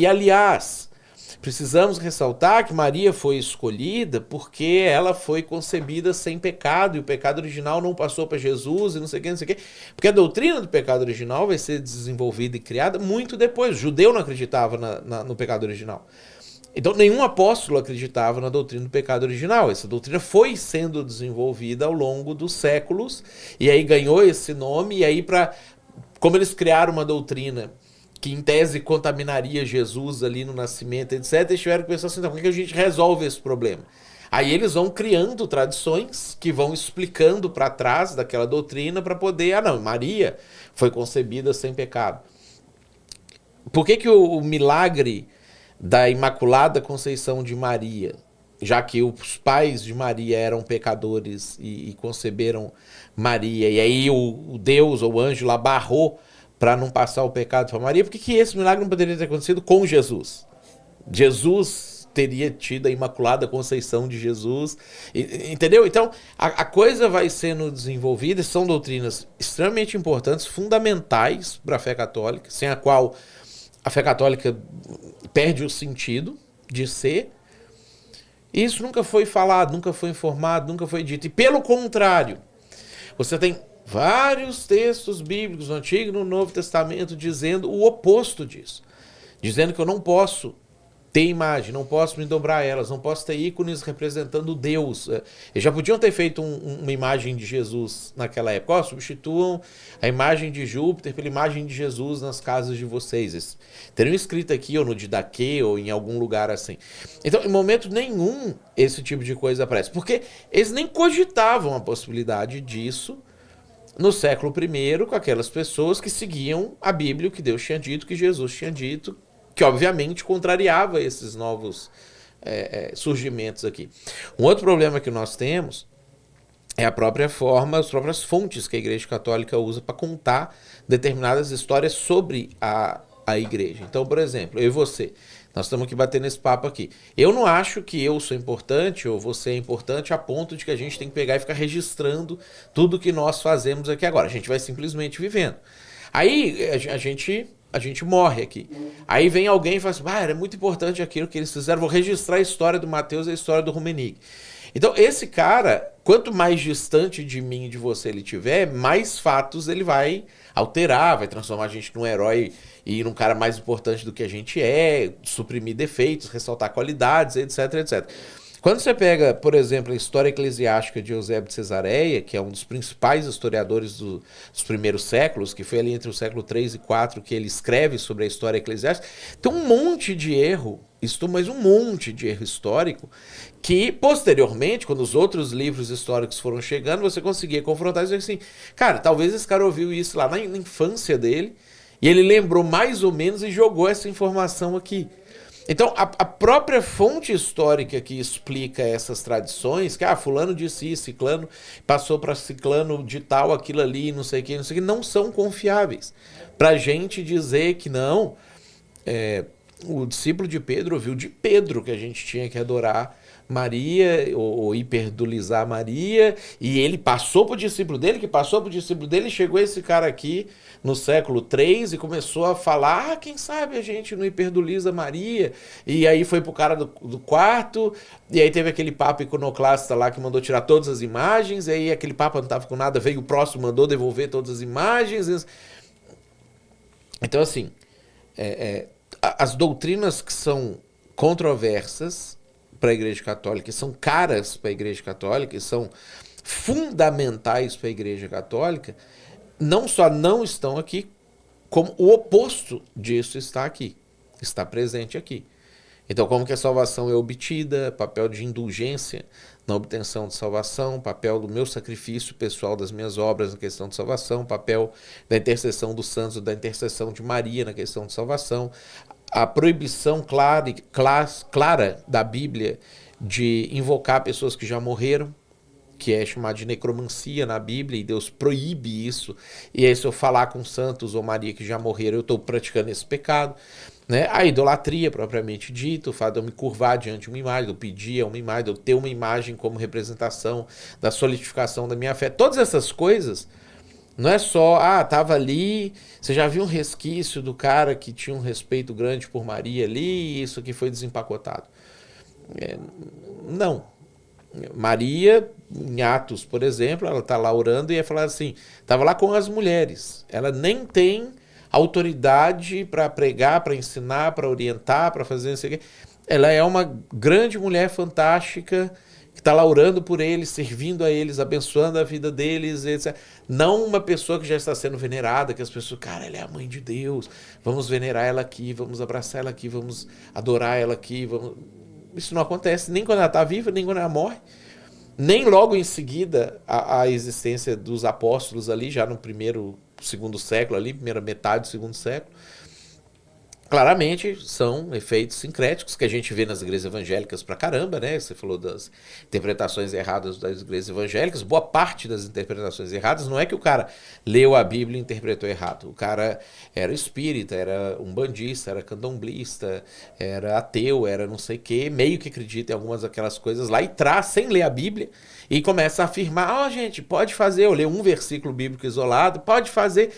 Aliás, precisamos ressaltar que Maria foi escolhida porque ela foi concebida sem pecado, e o pecado original não passou para Jesus, e não sei o que, não sei o que. Porque a doutrina do pecado original vai ser desenvolvida e criada muito depois. O judeu não acreditava no pecado original. Então, nenhum apóstolo acreditava na doutrina do pecado original. Essa doutrina foi sendo desenvolvida ao longo dos séculos, e aí ganhou esse nome, e aí, como eles criaram uma doutrina que em tese contaminaria Jesus ali no nascimento, etc., eles tiveram que pensar assim, então, como é que a gente resolve esse problema? Aí eles vão criando tradições que vão explicando para trás daquela doutrina para poder, Maria foi concebida sem pecado. Por que o milagre da Imaculada Conceição de Maria, já que os pais de Maria eram pecadores e conceberam Maria, e aí o Deus ou o anjo lá barrou para não passar o pecado para Maria, por que esse milagre não poderia ter acontecido com Jesus? Jesus teria tido a Imaculada Conceição de Jesus, entendeu? Então, a coisa vai sendo desenvolvida, são doutrinas extremamente importantes, fundamentais para a fé católica, sem a qual a fé católica perde o sentido de ser. Isso nunca foi falado, nunca foi informado, nunca foi dito. E pelo contrário, você tem vários textos bíblicos no Antigo e no Novo Testamento dizendo o oposto disso. Dizendo que eu não posso ter imagem, não posso me dobrar a elas, não posso ter ícones representando Deus. Eles já podiam ter feito uma imagem de Jesus naquela época. Substituam a imagem de Júpiter pela imagem de Jesus nas casas de vocês. Eles teriam escrito aqui, ou no Didaquê, ou em algum lugar assim. Então, em momento nenhum, esse tipo de coisa aparece. Porque eles nem cogitavam a possibilidade disso no século I, com aquelas pessoas que seguiam a Bíblia, o que Deus tinha dito, que Jesus tinha dito, que obviamente contrariava esses novos surgimentos aqui. Um outro problema que nós temos é a própria forma, as próprias fontes que a Igreja Católica usa para contar determinadas histórias sobre a Igreja. Então, por exemplo, eu e você, nós estamos aqui batendo esse papo aqui. Eu não acho que eu sou importante ou você é importante a ponto de que a gente tem que pegar e ficar registrando tudo que nós fazemos aqui agora. A gente vai simplesmente vivendo. Aí a gente morre aqui. Aí vem alguém e fala assim, era muito importante aquilo que eles fizeram, vou registrar a história do Mateus e a história do Rummenigge. Então, esse cara, quanto mais distante de mim e de você ele tiver, mais fatos ele vai alterar, vai transformar a gente num herói e num cara mais importante do que a gente é, suprimir defeitos, ressaltar qualidades, etc, etc. Quando você pega, por exemplo, a história eclesiástica de Eusébio de Cesareia, que é um dos principais historiadores dos primeiros séculos, que foi ali entre o século III e IV que ele escreve sobre a história eclesiástica, tem um monte de erro, mas um monte de erro histórico, que posteriormente, quando os outros livros históricos foram chegando, você conseguia confrontar e dizer assim, cara, talvez esse cara ouviu isso lá na infância dele, e ele lembrou mais ou menos e jogou essa informação aqui. Então, a própria fonte histórica que explica essas tradições, que fulano disse isso, ciclano passou para ciclano de tal, aquilo ali, não sei o que, não são confiáveis. Para a gente dizer que não, o discípulo de Pedro ouviu de Pedro que a gente tinha que adorar Maria, ou hiperdulizar Maria, e ele passou para o discípulo dele, que passou para o discípulo dele, e chegou esse cara aqui no século III e começou a falar, quem sabe a gente não hiperduliza Maria, e aí foi pro cara do quarto, e aí teve aquele papa iconoclasta lá que mandou tirar todas as imagens, e aí aquele papa não estava com nada, veio o próximo, mandou devolver todas as imagens. Então assim, as doutrinas que são controversas para a Igreja Católica, que são caras para a Igreja Católica, que são fundamentais para a Igreja Católica, não só não estão aqui, como o oposto disso está aqui, está presente aqui. Então, como que a salvação é obtida, papel de indulgência na obtenção de salvação, papel do meu sacrifício pessoal, das minhas obras na questão de salvação, papel da intercessão dos santos, da intercessão de Maria na questão de salvação, a proibição clara da Bíblia de invocar pessoas que já morreram, que é chamado de necromancia na Bíblia, e Deus proíbe isso. E aí, se eu falar com santos ou Maria que já morreram, eu estou praticando esse pecado. Né? A idolatria, propriamente dito, o fato de eu me curvar diante de uma imagem, de eu pedir a uma imagem, de eu ter uma imagem como representação da solidificação da minha fé. Todas essas coisas, não é só, estava ali, você já viu um resquício do cara que tinha um respeito grande por Maria ali, e isso aqui foi desempacotado. Não. Maria, em Atos, por exemplo, ela está lá orando e ia falar assim, estava lá com as mulheres, ela nem tem autoridade para pregar, para ensinar, para orientar, para fazer isso aqui. Ela é uma grande mulher fantástica que está lá orando por eles, servindo a eles, abençoando a vida deles, etc. Não uma pessoa que já está sendo venerada, que as pessoas, cara, ela é a mãe de Deus, vamos venerar ela aqui, vamos abraçar ela aqui, vamos adorar ela aqui. Isso não acontece nem quando ela está viva, nem quando ela morre. Nem logo em seguida a existência dos apóstolos ali, já no segundo século ali, primeira metade do segundo século. Claramente são efeitos sincréticos que a gente vê nas igrejas evangélicas pra caramba, né? Você falou das interpretações erradas das igrejas evangélicas. Boa parte das interpretações erradas não é que o cara leu a Bíblia e interpretou errado. O cara era espírita, era umbandista, era candomblista, era ateu, era não sei o quê, meio que acredita em algumas daquelas coisas lá e traz sem ler a Bíblia e começa a afirmar, gente, pode fazer, eu leio um versículo bíblico isolado, pode fazer.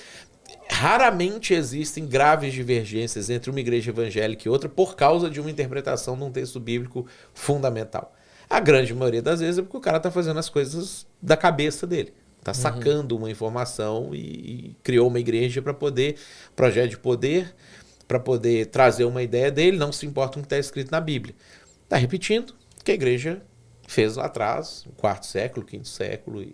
Raramente existem graves divergências entre uma igreja evangélica e outra por causa de uma interpretação de um texto bíblico fundamental. A grande maioria das vezes é porque o cara está fazendo as coisas da cabeça dele. Está sacando uma informação e criou uma igreja para poder, projeto de poder, para poder trazer uma ideia dele, não se importa com o que está escrito na Bíblia. Está repetindo o que a igreja fez lá atrás, no quarto século, quinto século,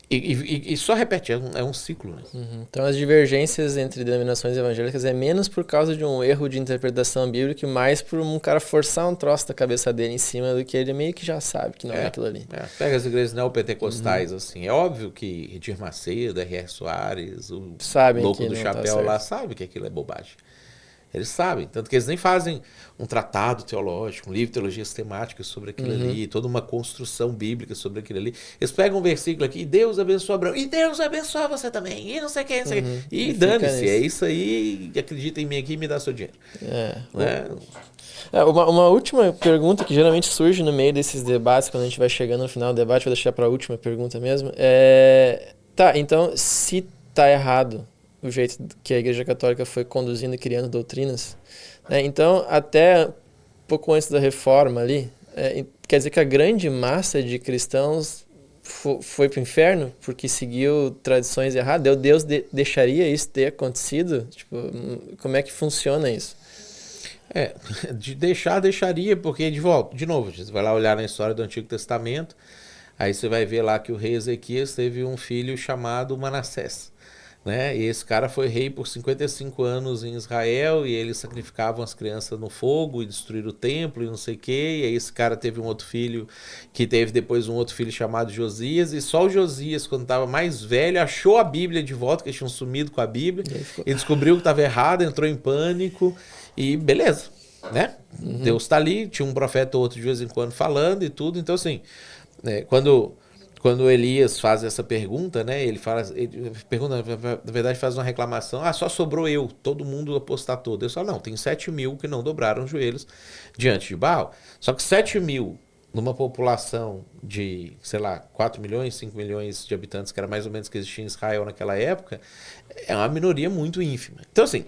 e só repete, é um ciclo. Né? Então as divergências entre denominações evangélicas é menos por causa de um erro de interpretação bíblica e mais por um cara forçar um troço da cabeça dele em cima do que ele meio que já sabe que não é aquilo ali. Pega as igrejas neopentecostais, assim, é óbvio que Edir Macedo, R.R. Soares, o louco do chapéu lá, sabe que aquilo é bobagem. Eles sabem, tanto que eles nem fazem um tratado teológico, um livro de teologia sistemática sobre aquilo ali, toda uma construção bíblica sobre aquilo ali. Eles pegam um versículo aqui, e Deus abençoa Abraão, e Deus abençoa você também, e não sei o que, não sei o que. E dane-se, é isso aí, acredita em mim aqui e me dá seu dinheiro. Uma última pergunta que geralmente surge no meio desses debates, quando a gente vai chegando no final do debate, vou deixar para a última pergunta mesmo. Então, se tá errado o jeito que a Igreja Católica foi conduzindo e criando doutrinas, né? Então, até pouco antes da Reforma ali, quer dizer que a grande massa de cristãos foi para o inferno porque seguiu tradições erradas? Deus deixaria isso ter acontecido? Tipo, como é que funciona isso? De deixaria, porque de novo, você vai lá olhar na história do Antigo Testamento, aí você vai ver lá que o rei Ezequias teve um filho chamado Manassés. Né? E esse cara foi rei por 55 anos em Israel e eles sacrificavam as crianças no fogo e destruíram o templo e não sei o quê. E aí esse cara teve um outro filho que teve depois um outro filho chamado Josias, e só o Josias, quando estava mais velho, achou a Bíblia de volta, que eles tinham sumido com a Bíblia, e descobriu que estava errado, entrou em pânico e beleza, né? Deus está ali, tinha um profeta ou outro de vez em quando falando e tudo. Então assim, quando Elias faz essa pergunta, né, ele pergunta, na verdade faz uma reclamação, só sobrou eu, todo mundo apostatou. Deus fala, não, tem 7.000 que não dobraram os joelhos diante de Baal. Só que 7.000 numa população de, sei lá, 4 milhões, 5 milhões de habitantes, que era mais ou menos que existia em Israel naquela época, é uma minoria muito ínfima. Então assim,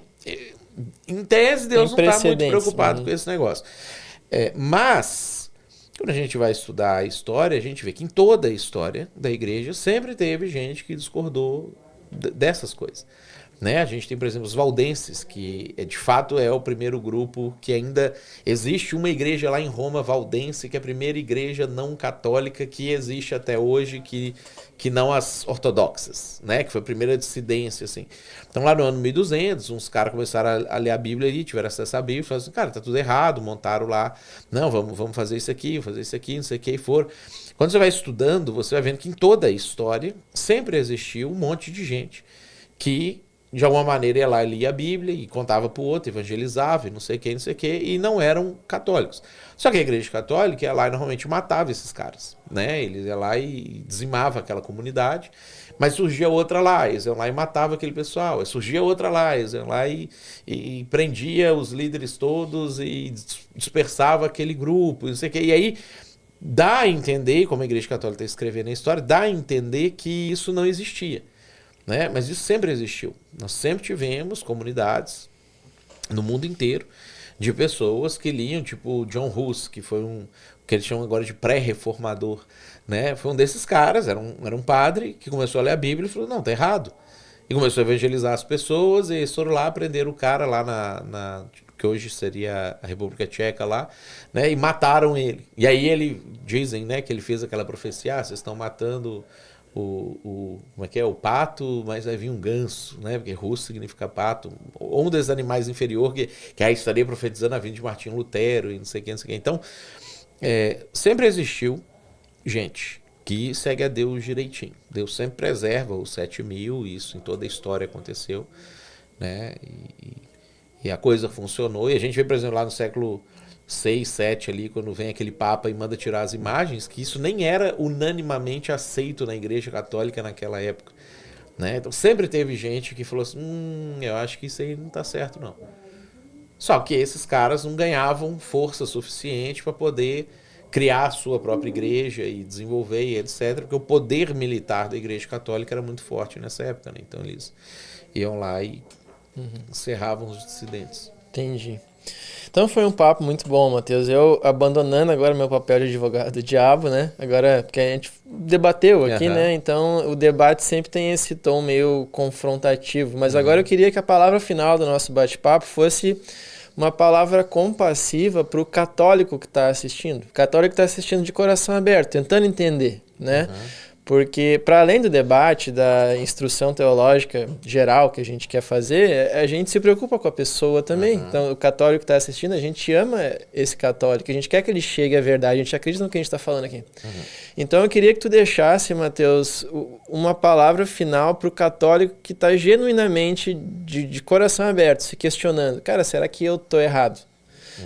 em tese Deus não está muito preocupado com esse negócio. Mas quando a gente vai estudar a história, a gente vê que em toda a história da igreja sempre teve gente que discordou dessas coisas. né? A gente tem, por exemplo, os valdenses, que de fato é o primeiro grupo que ainda existe uma igreja lá em Roma, valdense, que é a primeira igreja não católica que existe até hoje, que não as ortodoxas, né? Que foi a primeira dissidência, assim. Então lá no ano 1200, uns caras começaram a ler a Bíblia ali, tiveram acesso à Bíblia, e falaram assim, cara, tá tudo errado, montaram lá, não, vamos fazer isso aqui, não sei o que, e foram. Quando você vai estudando, você vai vendo que em toda a história sempre existiu um monte de gente que de alguma maneira ia lá e lia a Bíblia e contava para o outro, evangelizava e não sei o que, e não eram católicos. Só que a igreja católica ia lá e normalmente matava esses caras, né? Eles iam lá e dizimava aquela comunidade, mas surgia outra lá, eles iam lá e matava aquele pessoal, surgia outra lá, eles iam lá e prendia os líderes todos e dispersava aquele grupo, não sei o que, e aí dá a entender, como a igreja católica está escrevendo a história, dá a entender que isso não existia. Né? Mas isso sempre existiu. Nós sempre tivemos comunidades no mundo inteiro de pessoas que liam, tipo John Hus, que foi que eles chamam agora de pré-reformador. Né? Foi um desses caras, era um padre que começou a ler a Bíblia e falou, não, tá errado. E começou a evangelizar as pessoas e eles foram lá prender o cara lá na que hoje seria a República Tcheca lá, né? E mataram ele. E aí dizem, né, que ele fez aquela profecia, vocês estão matando como é que é? O pato, mas vai vir um ganso, né? Porque russo significa pato. Ou um desses animais inferior que aí estaria profetizando a vinda de Martinho Lutero e não sei o que, não sei o que. Então, sempre existiu gente que segue a Deus direitinho. Deus sempre preserva os 7.000, isso em toda a história aconteceu, né? E a coisa funcionou. E a gente vê, por exemplo, lá no século 6, 7 ali, quando vem aquele papa e manda tirar as imagens, que isso nem era unanimamente aceito na igreja católica naquela época, né? Então sempre teve gente que falou assim, eu acho que isso aí não tá certo não. Só que esses caras não ganhavam força suficiente para poder criar a sua própria igreja e desenvolver e etc, porque o poder militar da igreja católica era muito forte nessa época, né? Então eles iam lá e encerravam os dissidentes. Entendi. Então foi um papo muito bom, Matheus. Eu abandonando agora meu papel de advogado do diabo, né? Agora, porque a gente debateu aqui, né? Então o debate sempre tem esse tom meio confrontativo. Mas agora eu queria que a palavra final do nosso bate-papo fosse uma palavra compassiva para o católico que está assistindo. O católico que está assistindo de coração aberto, tentando entender, né? Porque, para além do debate, da instrução teológica geral que a gente quer fazer, a gente se preocupa com a pessoa também. Então, o católico que está assistindo, a gente ama esse católico, a gente quer que ele chegue à verdade, a gente acredita no que a gente está falando aqui. Então, eu queria que tu deixasse, Matheus, uma palavra final para o católico que está genuinamente de coração aberto, se questionando. Cara, será que eu estou errado?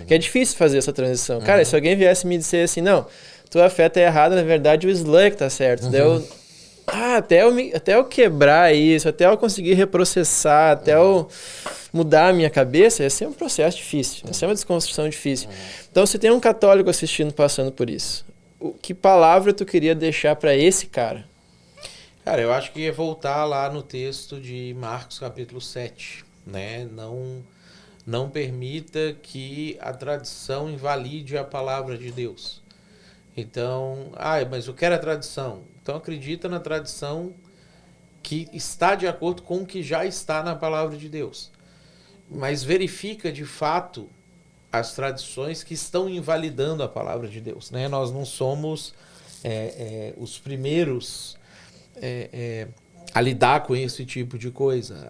Que é difícil fazer essa transição. Cara, se alguém viesse me dizer assim, não, tua fé tá errada, na verdade o Islã que tá certo. Daí até eu quebrar isso, até eu conseguir reprocessar, até eu mudar a minha cabeça, ia ser um processo difícil, ia ser uma desconstrução difícil. Então, se tem um católico assistindo, passando por isso, que palavra tu queria deixar para esse cara? Cara, eu acho que ia voltar lá no texto de Marcos capítulo 7, né? Não permita que a tradição invalide a palavra de Deus. Então, mas eu quero a tradição. Então acredita na tradição que está de acordo com o que já está na palavra de Deus. Mas verifica de fato as tradições que estão invalidando a palavra de Deus, né? Nós não somos os primeiros a lidar com esse tipo de coisa.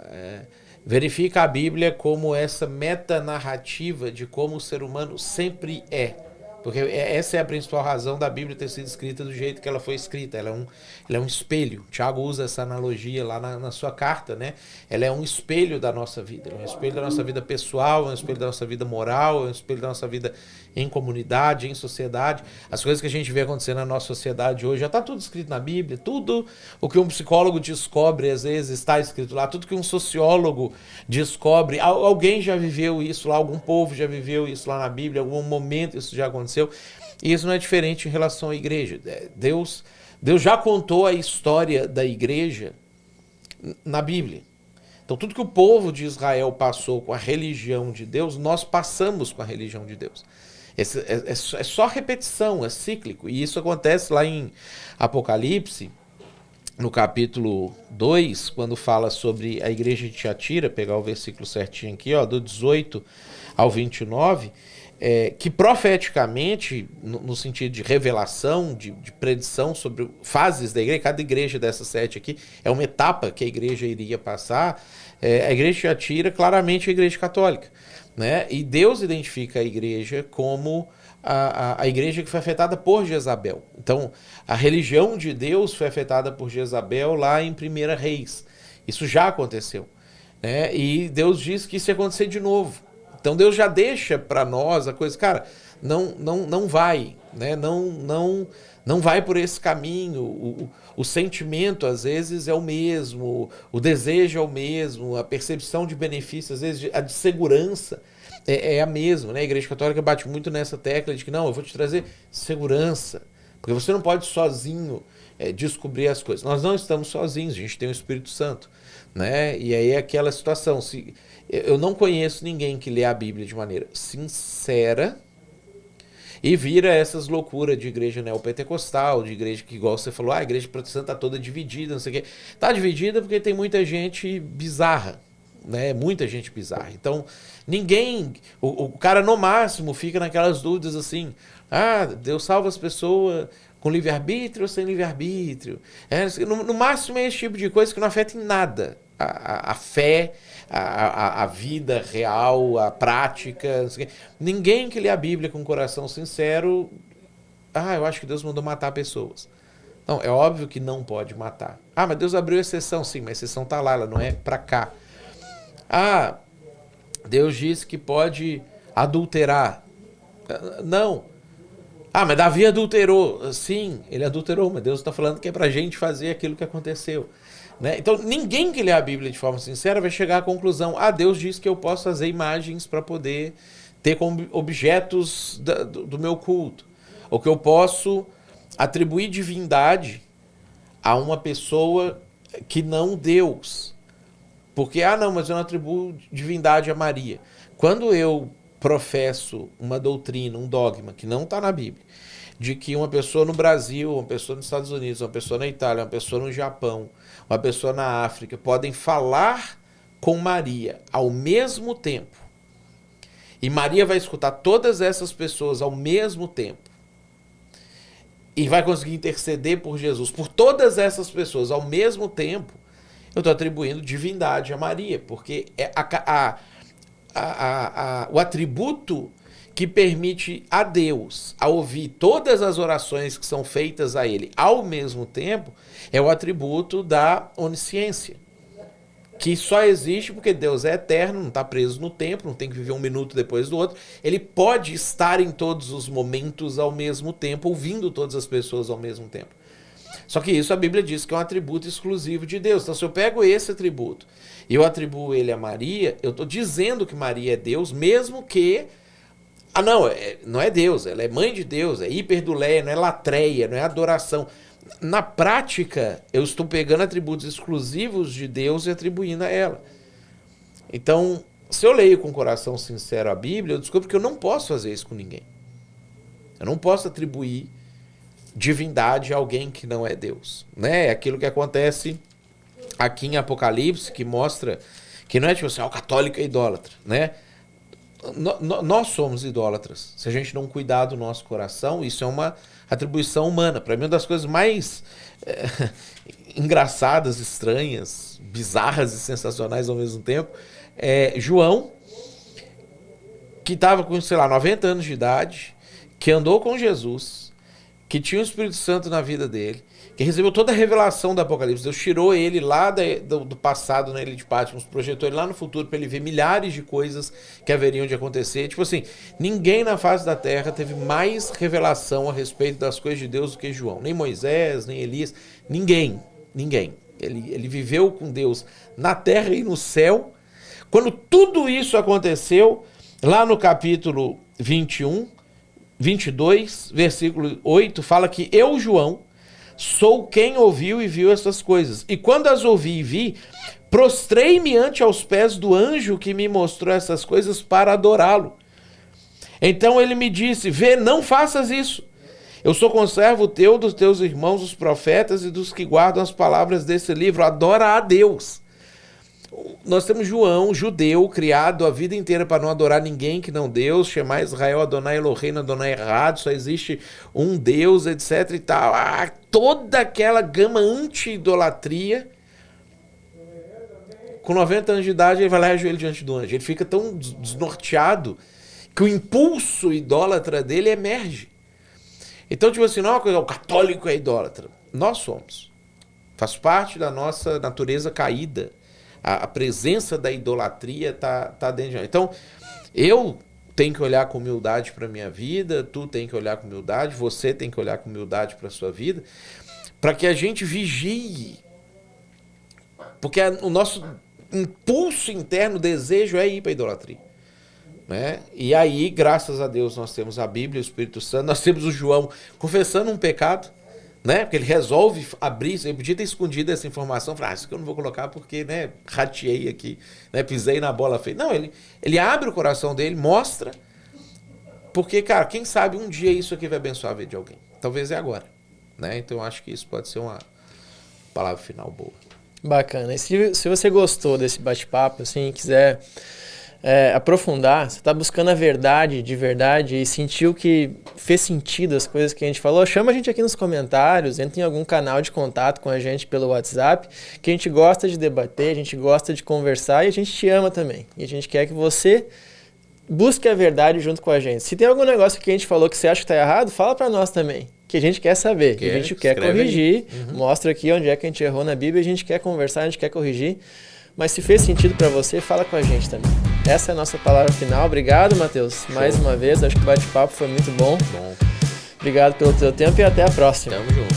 Verifica a Bíblia como essa metanarrativa de como o ser humano sempre é. Porque essa é a principal razão da Bíblia ter sido escrita do jeito que ela foi escrita. Ela é um espelho. Tiago usa essa analogia lá na sua carta, né? Ela é um espelho da nossa vida. Ela é um espelho da nossa vida pessoal, é um espelho da nossa vida moral, é um espelho da nossa vida em comunidade, em sociedade. As coisas que a gente vê acontecendo na nossa sociedade hoje, já está tudo escrito na Bíblia. Tudo o que um psicólogo descobre, às vezes, está escrito lá. Tudo que um sociólogo descobre, alguém já viveu isso lá, algum povo já viveu isso lá na Bíblia, em algum momento isso já aconteceu. E isso não é diferente em relação à igreja. Deus já contou a história da igreja na Bíblia. Então tudo que o povo de Israel passou com a religião de Deus, nós passamos com a religião de Deus. É só repetição, é cíclico. E isso acontece lá em Apocalipse, no capítulo 2, quando fala sobre a igreja de Tiatira, pegar o versículo certinho aqui, ó, do 18 ao 29, que profeticamente, no sentido de revelação, de predição sobre fases da igreja, cada igreja dessas 7 aqui é uma etapa que a igreja iria passar, a igreja de Tiatira claramente é a igreja católica, né? E Deus identifica a igreja como a igreja que foi afetada por Jezabel. Então, a religião de Deus foi afetada por Jezabel lá em 1 Reis. Isso já aconteceu, né? E Deus diz que isso ia acontecer de novo. Então Deus já deixa para nós a coisa, cara, não vai, né? Não vai por esse caminho. O sentimento às vezes é o mesmo, o desejo é o mesmo, a percepção de benefício, às vezes a de segurança é a mesma, né? A Igreja Católica bate muito nessa tecla de que não, eu vou te trazer segurança, porque você não pode sozinho descobrir as coisas. Nós não estamos sozinhos, a gente tem o Espírito Santo, né? E aí é aquela situação, eu não conheço ninguém que lê a Bíblia de maneira sincera e vira essas loucuras de igreja neopentecostal, de igreja que, igual você falou, a igreja protestante está toda dividida, não sei o quê. Está dividida porque tem muita gente bizarra, né? Muita gente bizarra. Então, ninguém, o cara no máximo fica naquelas dúvidas assim, Deus salva as pessoas com livre-arbítrio ou sem livre-arbítrio. No máximo é esse tipo de coisa que não afeta em nada a fé, a vida real, a prática. Ninguém que lê a Bíblia com um coração sincero, eu acho que Deus mandou matar pessoas. Não, é óbvio que não pode matar. Mas Deus abriu exceção, sim, mas a exceção está lá, ela não é para cá. Deus disse que pode adulterar. Não. Mas Davi adulterou. Sim, ele adulterou, mas Deus está falando que é para a gente fazer aquilo que aconteceu. Né? Então, ninguém que lê a Bíblia de forma sincera vai chegar à conclusão, Deus diz que eu posso fazer imagens para poder ter como objetos do meu culto. Ou que eu posso atribuir divindade a uma pessoa que não Deus. Porque, mas eu não atribuo divindade a Maria. Quando eu professo uma doutrina, um dogma, que não está na Bíblia, de que uma pessoa no Brasil, uma pessoa nos Estados Unidos, uma pessoa na Itália, uma pessoa no Japão, uma pessoa na África, podem falar com Maria ao mesmo tempo, e Maria vai escutar todas essas pessoas ao mesmo tempo, e vai conseguir interceder por Jesus, por todas essas pessoas ao mesmo tempo, eu estou atribuindo divindade a Maria, porque é o atributo que permite a Deus a ouvir todas as orações que são feitas a Ele ao mesmo tempo, é o atributo da onisciência, que só existe porque Deus é eterno, não está preso no tempo, não tem que viver um minuto depois do outro. Ele pode estar em todos os momentos ao mesmo tempo, ouvindo todas as pessoas ao mesmo tempo. Só que isso a Bíblia diz que é um atributo exclusivo de Deus. Então, se eu pego esse atributo e eu atribuo ele a Maria, eu estou dizendo que Maria é Deus, mesmo que não é Deus, ela é mãe de Deus, é hiperduleia, não é latreia, não é adoração. Na prática, eu estou pegando atributos exclusivos de Deus e atribuindo a ela. Então, se eu leio com o coração sincero a Bíblia, eu descubro que eu não posso fazer isso com ninguém. Eu não posso atribuir divindade a alguém que não é Deus. Né? É aquilo que acontece aqui em Apocalipse, que mostra que não é tipo assim, o católico é idólatra, né? Nós somos idólatras. Se a gente não cuidar do nosso coração, isso é uma atribuição humana. Para mim, uma das coisas mais engraçadas, estranhas, bizarras e sensacionais ao mesmo tempo, é João, que estava com, 90 anos de idade, que andou com Jesus, que tinha o Espírito Santo na vida dele, que recebeu toda a revelação do Apocalipse. Deus tirou ele lá do passado na Ilha de Patmos, projetou ele lá no futuro para ele ver milhares de coisas que haveriam de acontecer. Tipo assim, ninguém na face da terra teve mais revelação a respeito das coisas de Deus do que João. Nem Moisés, nem Elias, ninguém. Ele viveu com Deus na terra e no céu. Quando tudo isso aconteceu, lá no capítulo 22, versículo 8, fala que eu, João, sou quem ouviu e viu essas coisas. E quando as ouvi e vi, prostrei-me ante aos pés do anjo que me mostrou essas coisas para adorá-lo. Então ele me disse, não faças isso. Eu sou conservo teu, dos teus irmãos, os profetas e dos que guardam as palavras desse livro. Adora a Deus. Nós temos João, judeu, criado a vida inteira para não adorar ninguém que não Deus. Shema Israel, Adonai Eloheinu, Adonai errado. Só existe um Deus, etc e tal. Toda aquela gama anti-idolatria. Com 90 anos de idade, ele vai lá e ajoelha diante do anjo. Ele fica tão desnorteado que o impulso idólatra dele emerge. Então, tipo assim, não é uma coisa, o católico é idólatra. Nós somos. Faz parte da nossa natureza caída. A presença da idolatria está dentro de nós. Então, eu tenho que olhar com humildade para a minha vida, tu tem que olhar com humildade, você tem que olhar com humildade para a sua vida, para que a gente vigie. Porque o nosso impulso interno, desejo é ir para a idolatria. Né? E aí, graças a Deus, nós temos a Bíblia, o Espírito Santo, nós temos o João confessando um pecado, né? Porque ele resolve abrir isso. Ele podia ter escondido essa informação, falar, isso aqui eu não vou colocar porque, né, rateei aqui, né, pisei na bola feia. Não, ele abre o coração dele, mostra, porque, cara, quem sabe um dia isso aqui vai abençoar a vida de alguém. Talvez é agora, né? Então eu acho que isso pode ser uma palavra final boa. Bacana. E se você gostou desse bate-papo, assim, quiser aprofundar, você está buscando a verdade de verdade e sentiu que fez sentido as coisas que a gente falou, chama a gente aqui nos comentários, entra em algum canal de contato com a gente pelo WhatsApp, que a gente gosta de debater, a gente gosta de conversar e a gente te ama também. E a gente quer que você busque a verdade junto com a gente. Se tem algum negócio que a gente falou que você acha que está errado, fala para nós também, que a gente quer saber, que a gente quer corrigir, mostra aqui onde é que a gente errou na Bíblia, a gente quer conversar, a gente quer corrigir. Mas se fez sentido para você, fala com a gente também. Essa é a nossa palavra final. Obrigado, Matheus, mais uma vez. Acho que o bate-papo foi muito bom. Obrigado pelo teu tempo e até a próxima. Tamo junto.